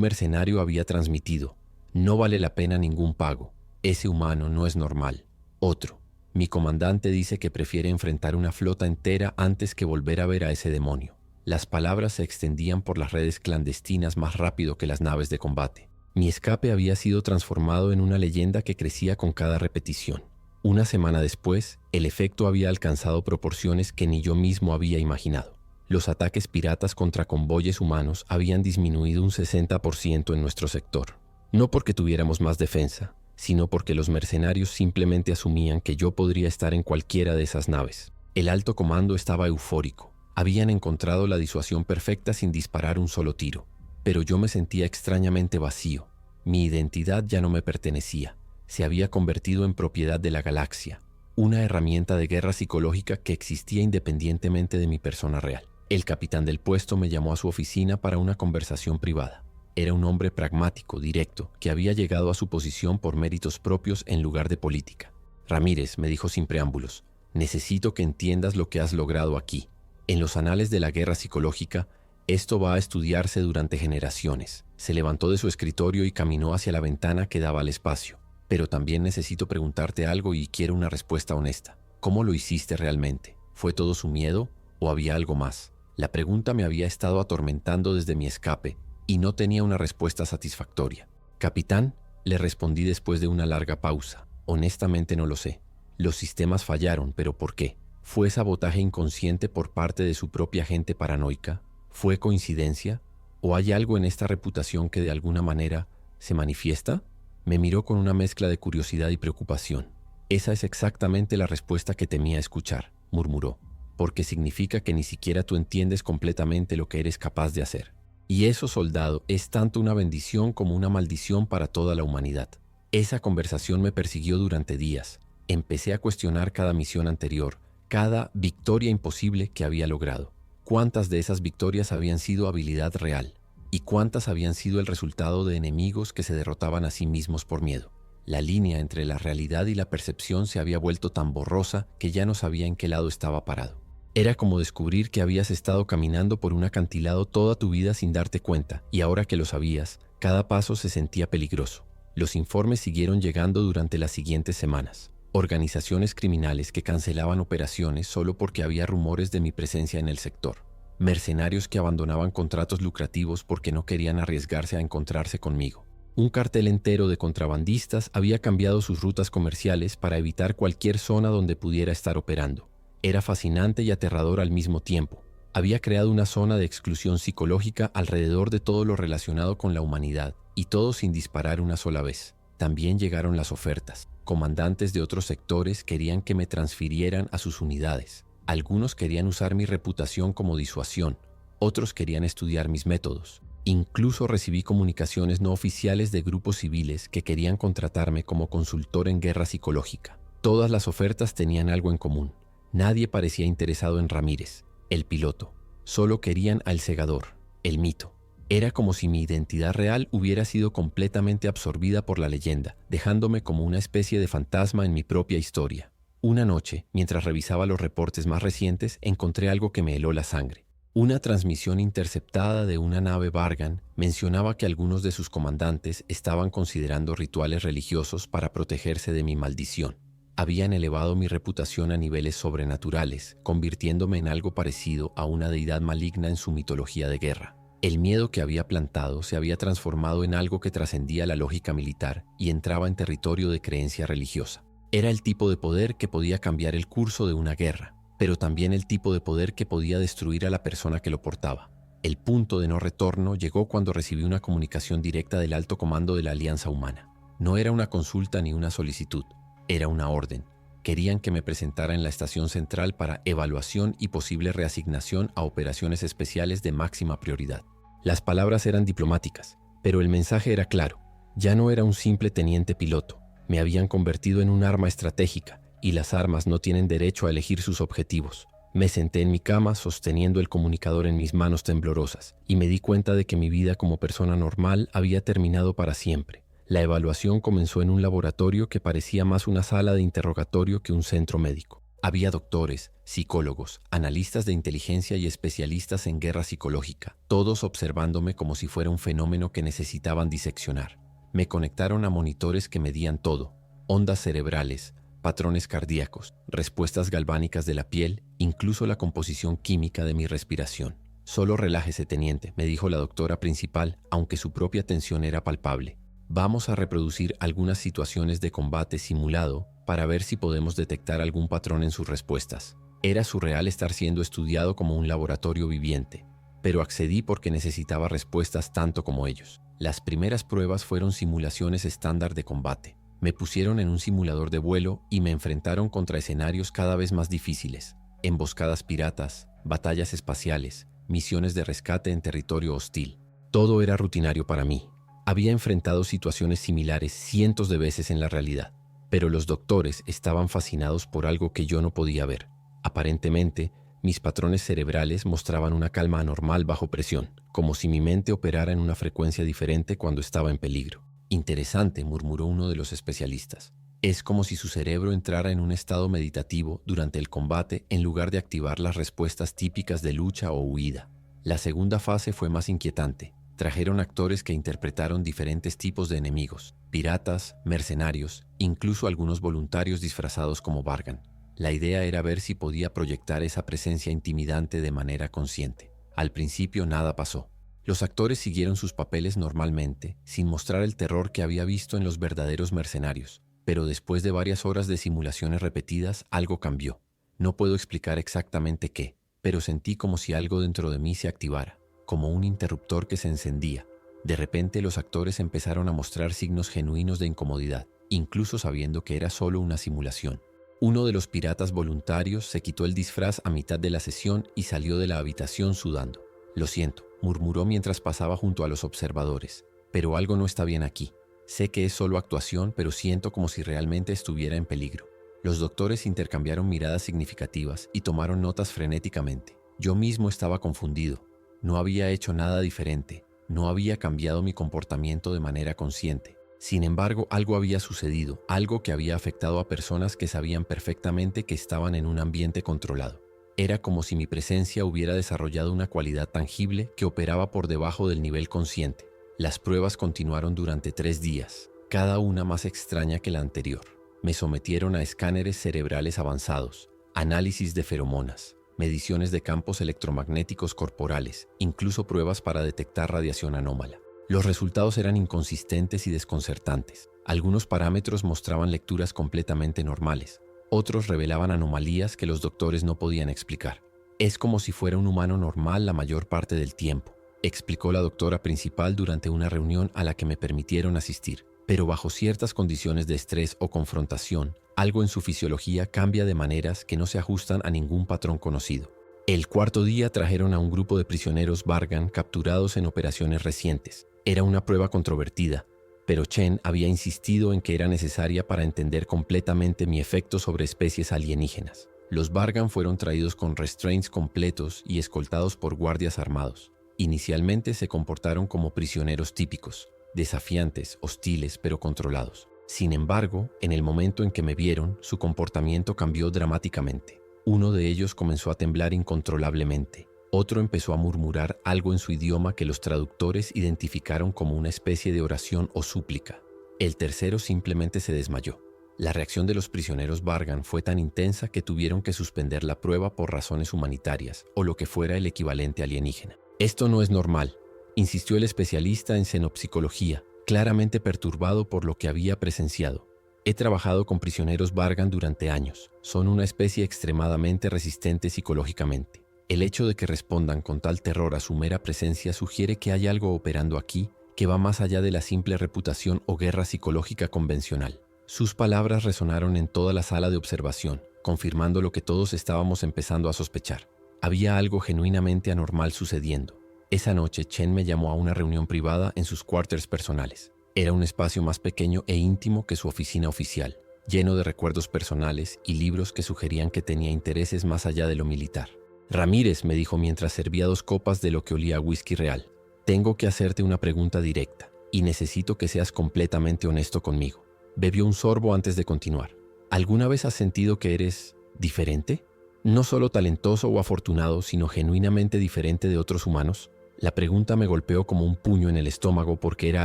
mercenario había transmitido: no vale la pena ningún pago, ese humano no es normal. Otro: mi comandante dice que prefiere enfrentar una flota entera antes que volver a ver a ese demonio. Las palabras se extendían por las redes clandestinas más rápido que las naves de combate. Mi escape había sido transformado en una leyenda que crecía con cada repetición. Una semana después, el efecto había alcanzado proporciones que ni yo mismo había imaginado. Los ataques piratas contra convoyes humanos habían disminuido un 60% en nuestro sector. No porque tuviéramos más defensa, sino porque los mercenarios simplemente asumían que yo podría estar en cualquiera de esas naves. El alto comando estaba eufórico. Habían encontrado la disuasión perfecta sin disparar un solo tiro. Pero yo me sentía extrañamente vacío. Mi identidad ya no me pertenecía. Se había convertido en propiedad de la galaxia, una herramienta de guerra psicológica que existía independientemente de mi persona real. El capitán del puesto me llamó a su oficina para una conversación privada. Era un hombre pragmático, directo, que había llegado a su posición por méritos propios en lugar de política. Ramírez, me dijo sin preámbulos, necesito que entiendas lo que has logrado aquí. En los anales de la guerra psicológica, esto va a estudiarse durante generaciones. Se levantó de su escritorio y caminó hacia la ventana que daba al espacio. Pero también necesito preguntarte algo y quiero una respuesta honesta. ¿Cómo lo hiciste realmente? ¿Fue todo su miedo o había algo más? La pregunta me había estado atormentando desde mi escape y no tenía una respuesta satisfactoria. Capitán, le respondí después de una larga pausa. Honestamente no lo sé. Los sistemas fallaron, pero ¿por qué? ¿Fue sabotaje inconsciente por parte de su propia gente paranoica? ¿Fue coincidencia? ¿O hay algo en esta reputación que de alguna manera se manifiesta? Me miró con una mezcla de curiosidad y preocupación. Esa es exactamente la respuesta que temía escuchar, murmuró, porque significa que ni siquiera tú entiendes completamente lo que eres capaz de hacer. Y eso, soldado, es tanto una bendición como una maldición para toda la humanidad. Esa conversación me persiguió durante días. Empecé a cuestionar cada misión anterior, cada victoria imposible que había logrado. ¿Cuántas de esas victorias habían sido habilidad real? ¿Y cuántas habían sido el resultado de enemigos que se derrotaban a sí mismos por miedo? La línea entre la realidad y la percepción se había vuelto tan borrosa que ya no sabía en qué lado estaba parado. Era como descubrir que habías estado caminando por un acantilado toda tu vida sin darte cuenta, y ahora que lo sabías, cada paso se sentía peligroso. Los informes siguieron llegando durante las siguientes semanas. Organizaciones criminales que cancelaban operaciones solo porque había rumores de mi presencia en el sector. Mercenarios que abandonaban contratos lucrativos porque no querían arriesgarse a encontrarse conmigo. Un cartel entero de contrabandistas había cambiado sus rutas comerciales para evitar cualquier zona donde pudiera estar operando. Era fascinante y aterrador al mismo tiempo. Había creado una zona de exclusión psicológica alrededor de todo lo relacionado con la humanidad, y todo sin disparar una sola vez. También llegaron las ofertas. Comandantes de otros sectores querían que me transfirieran a sus unidades. Algunos querían usar mi reputación como disuasión. Otros querían estudiar mis métodos. Incluso recibí comunicaciones no oficiales de grupos civiles que querían contratarme como consultor en guerra psicológica. Todas las ofertas tenían algo en común. Nadie parecía interesado en Ramírez, el piloto. Solo querían al Segador, el mito. Era como si mi identidad real hubiera sido completamente absorbida por la leyenda, dejándome como una especie de fantasma en mi propia historia. Una noche, mientras revisaba los reportes más recientes, encontré algo que me heló la sangre. Una transmisión interceptada de una nave Vargan mencionaba que algunos de sus comandantes estaban considerando rituales religiosos para protegerse de mi maldición. Habían elevado mi reputación a niveles sobrenaturales, convirtiéndome en algo parecido a una deidad maligna en su mitología de guerra. El miedo que había plantado se había transformado en algo que trascendía la lógica militar y entraba en territorio de creencia religiosa. Era el tipo de poder que podía cambiar el curso de una guerra, pero también el tipo de poder que podía destruir a la persona que lo portaba. El punto de no retorno llegó cuando recibí una comunicación directa del alto comando de la Alianza Humana. No era una consulta ni una solicitud, era una orden. Querían que me presentara en la estación central para evaluación y posible reasignación a operaciones especiales de máxima prioridad. Las palabras eran diplomáticas, pero el mensaje era claro. Ya no era un simple teniente piloto. Me habían convertido en un arma estratégica, y las armas no tienen derecho a elegir sus objetivos. Me senté en mi cama sosteniendo el comunicador en mis manos temblorosas, y me di cuenta de que mi vida como persona normal había terminado para siempre. La evaluación comenzó en un laboratorio que parecía más una sala de interrogatorio que un centro médico. Había doctores, psicólogos, analistas de inteligencia y especialistas en guerra psicológica, todos observándome como si fuera un fenómeno que necesitaban diseccionar. Me conectaron a monitores que medían todo: ondas cerebrales, patrones cardíacos, respuestas galvánicas de la piel, incluso la composición química de mi respiración. «Solo relájese, teniente», me dijo la doctora principal, aunque su propia tensión era palpable. «Vamos a reproducir algunas situaciones de combate simulado para ver si podemos detectar algún patrón en sus respuestas». Era surreal estar siendo estudiado como un laboratorio viviente, pero accedí porque necesitaba respuestas tanto como ellos. Las primeras pruebas fueron simulaciones estándar de combate. Me pusieron en un simulador de vuelo y me enfrentaron contra escenarios cada vez más difíciles: emboscadas piratas, batallas espaciales, misiones de rescate en territorio hostil. Todo era rutinario para mí. Había enfrentado situaciones similares cientos de veces en la realidad, pero los doctores estaban fascinados por algo que yo no podía ver. Aparentemente, mis patrones cerebrales mostraban una calma anormal bajo presión, como si mi mente operara en una frecuencia diferente cuando estaba en peligro. «Interesante», murmuró uno de los especialistas. «Es como si su cerebro entrara en un estado meditativo durante el combate en lugar de activar las respuestas típicas de lucha o huida». La segunda fase fue más inquietante. Trajeron actores que interpretaron diferentes tipos de enemigos: piratas, mercenarios, incluso algunos voluntarios disfrazados como Vargan. La idea era ver si podía proyectar esa presencia intimidante de manera consciente. Al principio nada pasó. Los actores siguieron sus papeles normalmente, sin mostrar el terror que había visto en los verdaderos mercenarios. Pero después de varias horas de simulaciones repetidas, algo cambió. No puedo explicar exactamente qué, pero sentí como si algo dentro de mí se activara, como un interruptor que se encendía. De repente los actores empezaron a mostrar signos genuinos de incomodidad, incluso sabiendo que era solo una simulación. Uno de los piratas voluntarios se quitó el disfraz a mitad de la sesión y salió de la habitación sudando. «Lo siento», murmuró mientras pasaba junto a los observadores, «pero algo no está bien aquí. Sé que es solo actuación, pero siento como si realmente estuviera en peligro». Los doctores intercambiaron miradas significativas y tomaron notas frenéticamente. Yo mismo estaba confundido. No había hecho nada diferente. No había cambiado mi comportamiento de manera consciente. Sin embargo, algo había sucedido, algo que había afectado a personas que sabían perfectamente que estaban en un ambiente controlado. Era como si mi presencia hubiera desarrollado una cualidad tangible que operaba por debajo del nivel consciente. Las pruebas continuaron durante 3 días, cada una más extraña que la anterior. Me sometieron a escáneres cerebrales avanzados, análisis de feromonas, mediciones de campos electromagnéticos corporales, incluso pruebas para detectar radiación anómala. Los resultados eran inconsistentes y desconcertantes. Algunos parámetros mostraban lecturas completamente normales. Otros revelaban anomalías que los doctores no podían explicar. «Es como si fuera un humano normal la mayor parte del tiempo», explicó la doctora principal durante una reunión a la que me permitieron asistir. «Pero bajo ciertas condiciones de estrés o confrontación, algo en su fisiología cambia de maneras que no se ajustan a ningún patrón conocido». El cuarto día trajeron a un grupo de prisioneros Vargan capturados en operaciones recientes. Era una prueba controvertida, pero Chen había insistido en que era necesaria para entender completamente mi efecto sobre especies alienígenas. Los Vargan fueron traídos con restraints completos y escoltados por guardias armados. Inicialmente se comportaron como prisioneros típicos, desafiantes, hostiles, pero controlados. Sin embargo, en el momento en que me vieron, su comportamiento cambió dramáticamente. Uno de ellos comenzó a temblar incontrolablemente. Otro empezó a murmurar algo en su idioma que los traductores identificaron como una especie de oración o súplica. El tercero simplemente se desmayó. La reacción de los prisioneros Vargan fue tan intensa que tuvieron que suspender la prueba por razones humanitarias o lo que fuera el equivalente alienígena. «Esto no es normal», insistió el especialista en xenopsicología, claramente perturbado por lo que había presenciado. «He trabajado con prisioneros Vargan durante años. Son una especie extremadamente resistente psicológicamente. El hecho de que respondan con tal terror a su mera presencia sugiere que hay algo operando aquí que va más allá de la simple reputación o guerra psicológica convencional». Sus palabras resonaron en toda la sala de observación, confirmando lo que todos estábamos empezando a sospechar. Había algo genuinamente anormal sucediendo. Esa noche Chen me llamó a una reunión privada en sus quarters personales. Era un espacio más pequeño e íntimo que su oficina oficial, lleno de recuerdos personales y libros que sugerían que tenía intereses más allá de lo militar. «Ramírez», me dijo mientras servía 2 copas de lo que olía a whisky real, «tengo que hacerte una pregunta directa. y necesito que seas completamente honesto conmigo. Bebió un sorbo antes de continuar. ¿Alguna vez has sentido que eres diferente? No solo talentoso o afortunado, sino genuinamente diferente de otros humanos. La pregunta me golpeó como un puño en el estómago porque era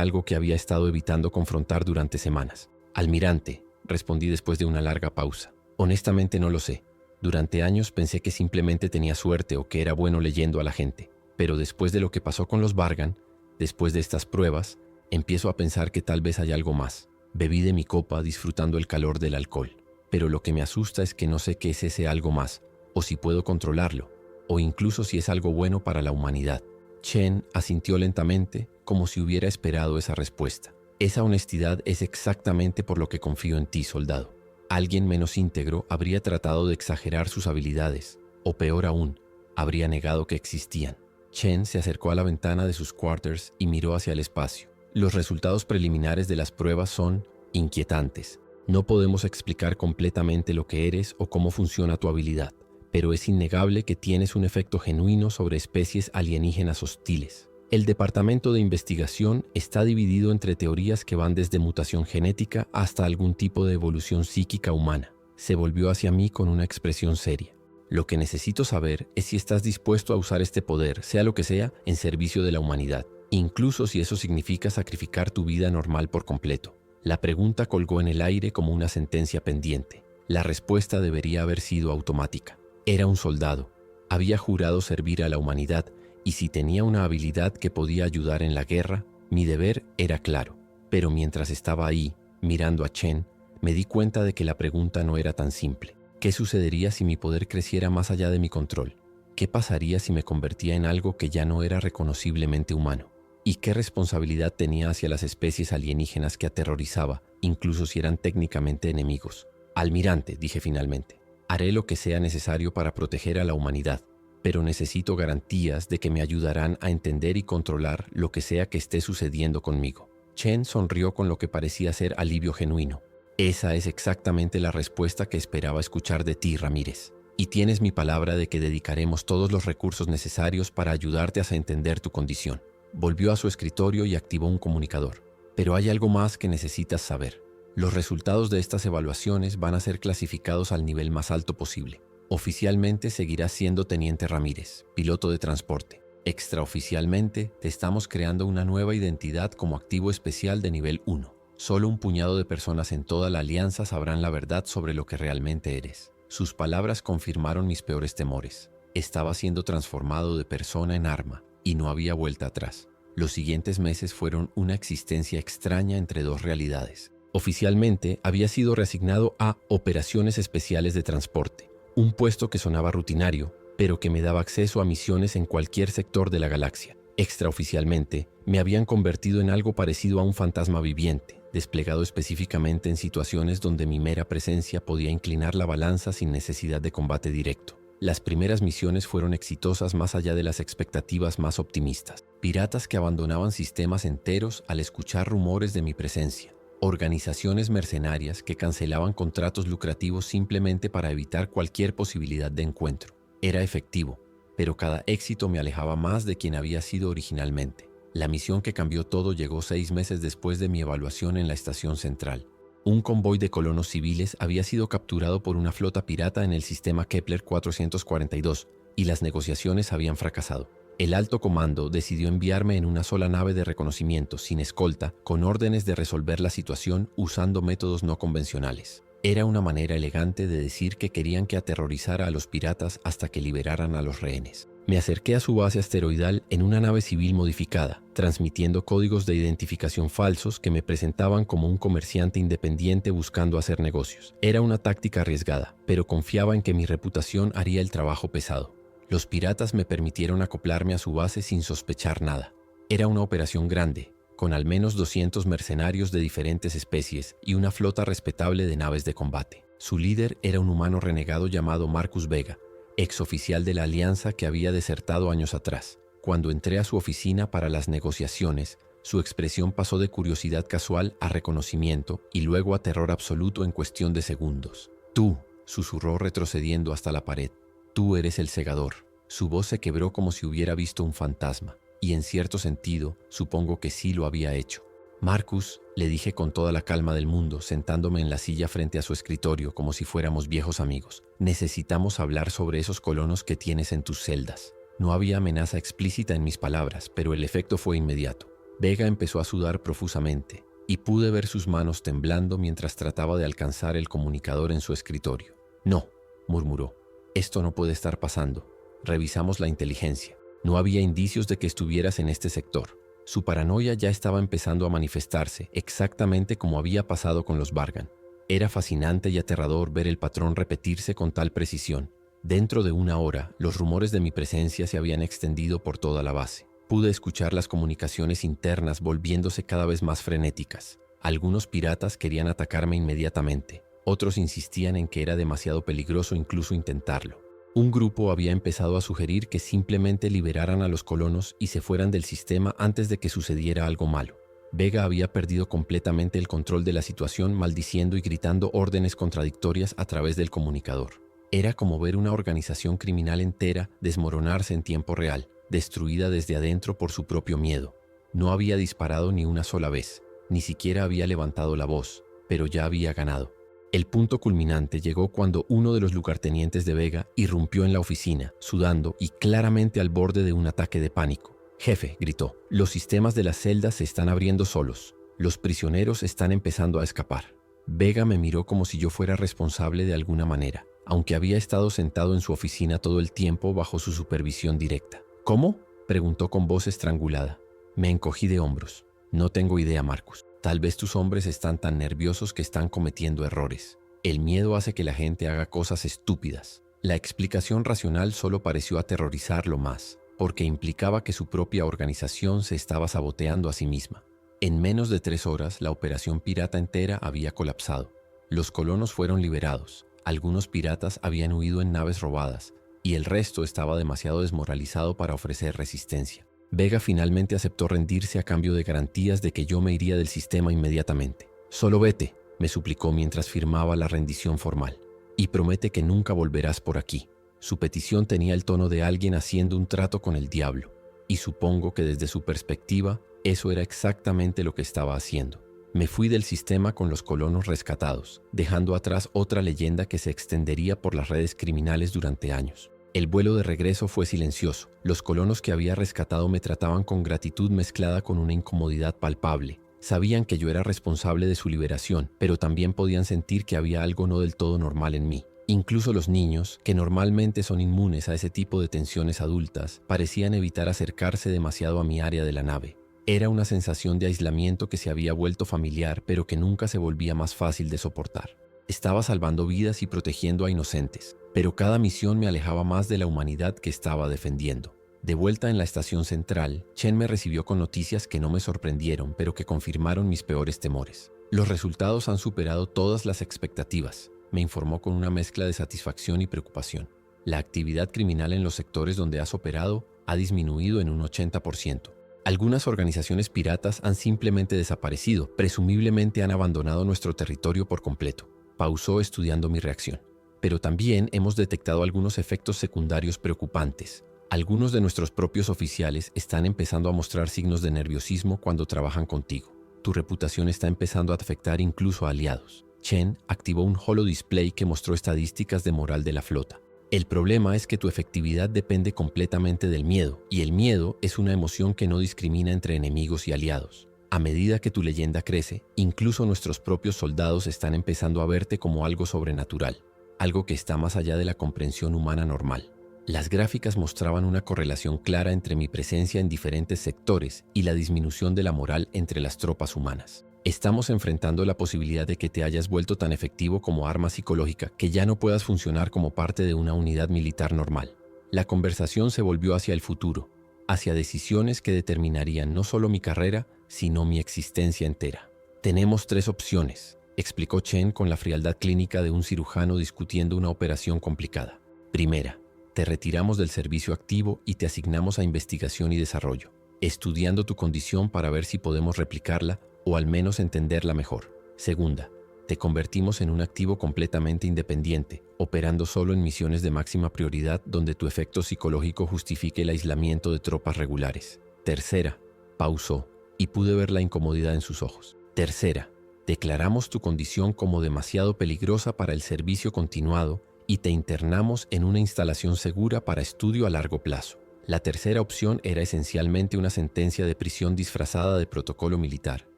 algo que había estado evitando confrontar durante semanas. Almirante, respondí después de una larga pausa. Honestamente no lo sé. Durante años pensé que simplemente tenía suerte o que era bueno leyendo a la gente. Pero después de lo que pasó con los Vargan, después de estas pruebas, empiezo a pensar que tal vez hay algo más. Bebí de mi copa disfrutando el calor del alcohol. Pero lo que me asusta es que no sé qué es ese algo más, o si puedo controlarlo, o incluso si es algo bueno para la humanidad. Chen asintió lentamente, como si hubiera esperado esa respuesta. Esa honestidad es exactamente por lo que confío en ti, soldado. Alguien menos íntegro habría tratado de exagerar sus habilidades, o peor aún, habría negado que existían. Chen se acercó a la ventana de sus quarters y miró hacia el espacio. Los resultados preliminares de las pruebas son inquietantes. No podemos explicar completamente lo que eres o cómo funciona tu habilidad, pero es innegable que tienes un efecto genuino sobre especies alienígenas hostiles. El departamento de investigación está dividido entre teorías que van desde mutación genética hasta algún tipo de evolución psíquica humana. Se volvió hacia mí con una expresión seria. Lo que necesito saber es si estás dispuesto a usar este poder, sea lo que sea, en servicio de la humanidad, incluso si eso significa sacrificar tu vida normal por completo. La pregunta colgó en el aire como una sentencia pendiente. La respuesta debería haber sido automática. Era un soldado. Había jurado servir a la humanidad y si tenía una habilidad que podía ayudar en la guerra, mi deber era claro. Pero mientras estaba ahí, mirando a Chen, me di cuenta de que la pregunta no era tan simple. ¿Qué sucedería si mi poder creciera más allá de mi control? ¿Qué pasaría si me convertía en algo que ya no era reconociblemente humano? ¿Y qué responsabilidad tenía hacia las especies alienígenas que aterrorizaba, incluso si eran técnicamente enemigos? Almirante, dije finalmente, haré lo que sea necesario para proteger a la humanidad, pero necesito garantías de que me ayudarán a entender y controlar lo que sea que esté sucediendo conmigo. Chen sonrió con lo que parecía ser alivio genuino. Esa es exactamente la respuesta que esperaba escuchar de ti, Ramírez. Y tienes mi palabra de que dedicaremos todos los recursos necesarios para ayudarte a entender tu condición. Volvió a su escritorio y activó un comunicador. Pero hay algo más que necesitas saber. Los resultados de estas evaluaciones van a ser clasificados al nivel más alto posible. Oficialmente seguirás siendo Teniente Ramírez, piloto de transporte. Extraoficialmente, te estamos creando una nueva identidad como activo especial de nivel 1. Solo un puñado de personas en toda la alianza sabrán la verdad sobre lo que realmente eres. Sus palabras confirmaron mis peores temores. Estaba siendo transformado de persona en arma y no había vuelta atrás. Los siguientes meses fueron una existencia extraña entre dos realidades. Oficialmente, había sido reasignado a Operaciones Especiales de Transporte, un puesto que sonaba rutinario, pero que me daba acceso a misiones en cualquier sector de la galaxia. Extraoficialmente, me habían convertido en algo parecido a un fantasma viviente, desplegado específicamente en situaciones donde mi mera presencia podía inclinar la balanza sin necesidad de combate directo. Las primeras misiones fueron exitosas más allá de las expectativas más optimistas. Piratas que abandonaban sistemas enteros al escuchar rumores de mi presencia. Organizaciones mercenarias que cancelaban contratos lucrativos simplemente para evitar cualquier posibilidad de encuentro. Era efectivo, pero cada éxito me alejaba más de quien había sido originalmente. La misión que cambió todo llegó 6 meses después de mi evaluación en la estación central. Un convoy de colonos civiles había sido capturado por una flota pirata en el sistema Kepler 442 y las negociaciones habían fracasado. El alto comando decidió enviarme en una sola nave de reconocimiento sin escolta con órdenes de resolver la situación usando métodos no convencionales. Era una manera elegante de decir que querían que aterrorizara a los piratas hasta que liberaran a los rehenes. Me acerqué a su base asteroidal en una nave civil modificada, transmitiendo códigos de identificación falsos que me presentaban como un comerciante independiente buscando hacer negocios. Era una táctica arriesgada, pero confiaba en que mi reputación haría el trabajo pesado. Los piratas me permitieron acoplarme a su base sin sospechar nada. Era una operación grande, con al menos 200 mercenarios de diferentes especies y una flota respetable de naves de combate. Su líder era un humano renegado llamado Marcus Vega, exoficial de la Alianza que había desertado años atrás. Cuando entré a su oficina para las negociaciones, su expresión pasó de curiosidad casual a reconocimiento y luego a terror absoluto en cuestión de segundos. «Tú», susurró retrocediendo hasta la pared, «tú eres el segador». Su voz se quebró como si hubiera visto un fantasma, y en cierto sentido, supongo que sí lo había hecho. Marcus, le dije con toda la calma del mundo, sentándome en la silla frente a su escritorio como si fuéramos viejos amigos, necesitamos hablar sobre esos colonos que tienes en tus celdas. No había amenaza explícita en mis palabras, pero el efecto fue inmediato. Vega empezó a sudar profusamente, y pude ver sus manos temblando mientras trataba de alcanzar el comunicador en su escritorio. No, murmuró. Esto no puede estar pasando. Revisamos la inteligencia. No había indicios de que estuvieras en este sector. Su paranoia ya estaba empezando a manifestarse, exactamente como había pasado con los Vargan. Era fascinante y aterrador ver el patrón repetirse con tal precisión. Dentro de una hora, los rumores de mi presencia se habían extendido por toda la base. Pude escuchar las comunicaciones internas volviéndose cada vez más frenéticas. Algunos piratas querían atacarme inmediatamente. Otros insistían en que era demasiado peligroso incluso intentarlo. Un grupo había empezado a sugerir que simplemente liberaran a los colonos y se fueran del sistema antes de que sucediera algo malo. Vega había perdido completamente el control de la situación, maldiciendo y gritando órdenes contradictorias a través del comunicador. Era como ver una organización criminal entera desmoronarse en tiempo real, destruida desde adentro por su propio miedo. No había disparado ni una sola vez, ni siquiera había levantado la voz, pero ya había ganado. El punto culminante llegó cuando uno de los lugartenientes de Vega irrumpió en la oficina, sudando y claramente al borde de un ataque de pánico. «Jefe», gritó, «los sistemas de las celdas se están abriendo solos. Los prisioneros están empezando a escapar». Vega me miró como si yo fuera responsable de alguna manera, aunque había estado sentado en su oficina todo el tiempo bajo su supervisión directa. «¿Cómo?», preguntó con voz estrangulada. Me encogí de hombros. «No tengo idea, Marcus. Tal vez tus hombres están tan nerviosos que están cometiendo errores. El miedo hace que la gente haga cosas estúpidas». La explicación racional solo pareció aterrorizarlo más, porque implicaba que su propia organización se estaba saboteando a sí misma. En menos de 3 horas, la operación pirata entera había colapsado. Los colonos fueron liberados. Algunos piratas habían huido en naves robadas, y el resto estaba demasiado desmoralizado para ofrecer resistencia. Vega finalmente aceptó rendirse a cambio de garantías de que yo me iría del sistema inmediatamente. «Solo vete», me suplicó mientras firmaba la rendición formal, «y promete que nunca volverás por aquí». Su petición tenía el tono de alguien haciendo un trato con el diablo, y supongo que desde su perspectiva, eso era exactamente lo que estaba haciendo. Me fui del sistema con los colonos rescatados, dejando atrás otra leyenda que se extendería por las redes criminales durante años. El vuelo de regreso fue silencioso. Los colonos que había rescatado me trataban con gratitud mezclada con una incomodidad palpable. Sabían que yo era responsable de su liberación, pero también podían sentir que había algo no del todo normal en mí. Incluso los niños, que normalmente son inmunes a ese tipo de tensiones adultas, parecían evitar acercarse demasiado a mi área de la nave. Era una sensación de aislamiento que se había vuelto familiar, pero que nunca se volvía más fácil de soportar. Estaba salvando vidas y protegiendo a inocentes, pero cada misión me alejaba más de la humanidad que estaba defendiendo. De vuelta en la estación central, Chen me recibió con noticias que no me sorprendieron, pero que confirmaron mis peores temores. «Los resultados han superado todas las expectativas», me informó con una mezcla de satisfacción y preocupación. «La actividad criminal en los sectores donde has operado ha disminuido en un 80%. Algunas organizaciones piratas han simplemente desaparecido, presumiblemente han abandonado nuestro territorio por completo». Pausó estudiando mi reacción. «Pero también hemos detectado algunos efectos secundarios preocupantes. Algunos de nuestros propios oficiales están empezando a mostrar signos de nerviosismo cuando trabajan contigo. Tu reputación está empezando a afectar incluso a aliados». Chen activó un holodisplay que mostró estadísticas de moral de la flota. «El problema es que tu efectividad depende completamente del miedo, y el miedo es una emoción que no discrimina entre enemigos y aliados. A medida que tu leyenda crece, incluso nuestros propios soldados están empezando a verte como algo sobrenatural, algo que está más allá de la comprensión humana normal». Las gráficas mostraban una correlación clara entre mi presencia en diferentes sectores y la disminución de la moral entre las tropas humanas. «Estamos enfrentando la posibilidad de que te hayas vuelto tan efectivo como arma psicológica que ya no puedas funcionar como parte de una unidad militar normal». La conversación se volvió hacia el futuro, hacia decisiones que determinarían no solo mi carrera, sino mi existencia entera. «Tenemos 3 opciones», explicó Chen con la frialdad clínica de un cirujano discutiendo una operación complicada. «Primera, te retiramos del servicio activo y te asignamos a investigación y desarrollo, estudiando tu condición para ver si podemos replicarla o al menos entenderla mejor. Segunda, te convertimos en un activo completamente independiente, operando solo en misiones de máxima prioridad donde tu efecto psicológico justifique el aislamiento de tropas regulares. Tercera», pausó, y pude ver la incomodidad en sus ojos. Tercera, declaramos tu condición como demasiado peligrosa para el servicio continuado y te internamos en una instalación segura para estudio a largo plazo. La tercera opción era esencialmente una sentencia de prisión disfrazada de protocolo militar,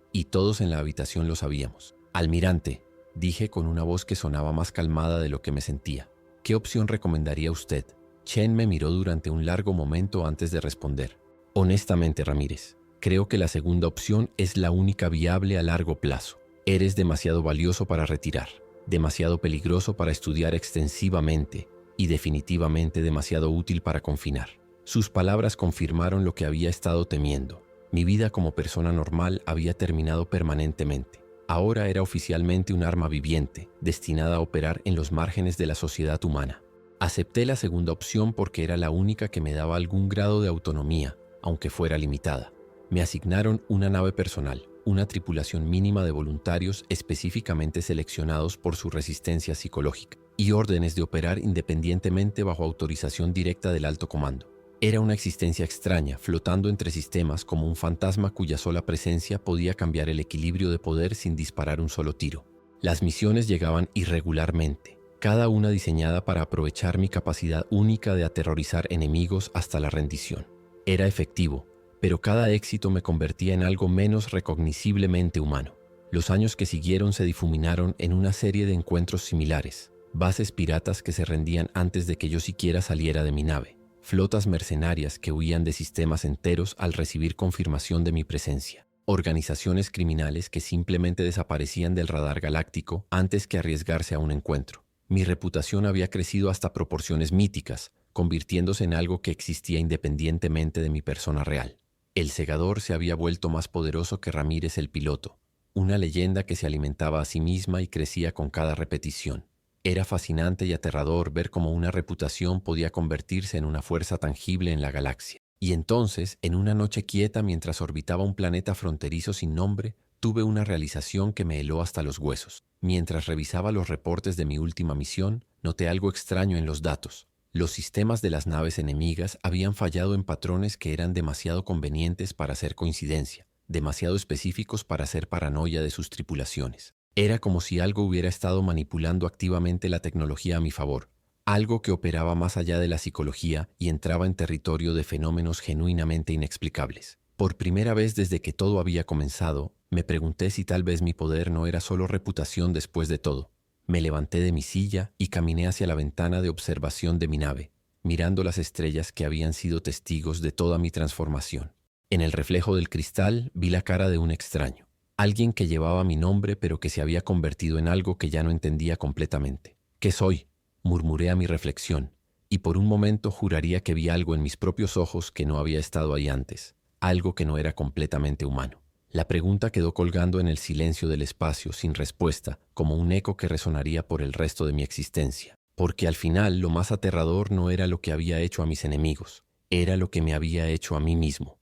y todos en la habitación lo sabíamos. Almirante, dije con una voz que sonaba más calmada de lo que me sentía, ¿qué opción recomendaría usted? Chen me miró durante un largo momento antes de responder. Honestamente, Ramírez, creo que la segunda opción es la única viable a largo plazo. Eres demasiado valioso para retirar, demasiado peligroso para estudiar extensivamente y definitivamente demasiado útil para confinar. Sus palabras confirmaron lo que había estado temiendo. Mi vida como persona normal había terminado permanentemente. Ahora era oficialmente un arma viviente, destinada a operar en los márgenes de la sociedad humana. Acepté la segunda opción porque era la única que me daba algún grado de autonomía, aunque fuera limitada. Me asignaron una nave personal, una tripulación mínima de voluntarios específicamente seleccionados por su resistencia psicológica, y órdenes de operar independientemente bajo autorización directa del alto comando. Era una existencia extraña, flotando entre sistemas como un fantasma cuya sola presencia podía cambiar el equilibrio de poder sin disparar un solo tiro. Las misiones llegaban irregularmente, cada una diseñada para aprovechar mi capacidad única de aterrorizar enemigos hasta la rendición. Era efectivo, pero cada éxito me convertía en algo menos recognosciblemente humano. Los años que siguieron se difuminaron en una serie de encuentros similares, bases piratas que se rendían antes de que yo siquiera saliera de mi nave, flotas mercenarias que huían de sistemas enteros al recibir confirmación de mi presencia, organizaciones criminales que simplemente desaparecían del radar galáctico antes que arriesgarse a un encuentro. Mi reputación había crecido hasta proporciones míticas, convirtiéndose en algo que existía independientemente de mi persona real. El segador se había vuelto más poderoso que Ramírez el piloto, una leyenda que se alimentaba a sí misma y crecía con cada repetición. Era fascinante y aterrador ver cómo una reputación podía convertirse en una fuerza tangible en la galaxia. Y entonces, en una noche quieta mientras orbitaba un planeta fronterizo sin nombre, tuve una realización que me heló hasta los huesos. Mientras revisaba los reportes de mi última misión, noté algo extraño en los datos. Los sistemas de las naves enemigas habían fallado en patrones que eran demasiado convenientes para ser coincidencia, demasiado específicos para ser paranoia de sus tripulaciones. Era como si algo hubiera estado manipulando activamente la tecnología a mi favor, algo que operaba más allá de la psicología y entraba en territorio de fenómenos genuinamente inexplicables. Por primera vez desde que todo había comenzado, me pregunté si tal vez mi poder no era solo reputación después de todo. Me levanté de mi silla y caminé hacia la ventana de observación de mi nave, mirando las estrellas que habían sido testigos de toda mi transformación. En el reflejo del cristal vi la cara de un extraño. Alguien que llevaba mi nombre pero que se había convertido en algo que ya no entendía completamente. ¿Qué soy?, murmuré a mi reflexión, y por un momento juraría que vi algo en mis propios ojos que no había estado ahí antes, algo que no era completamente humano. La pregunta quedó colgando en el silencio del espacio sin respuesta, como un eco que resonaría por el resto de mi existencia. Porque al final lo más aterrador no era lo que había hecho a mis enemigos, era lo que me había hecho a mí mismo.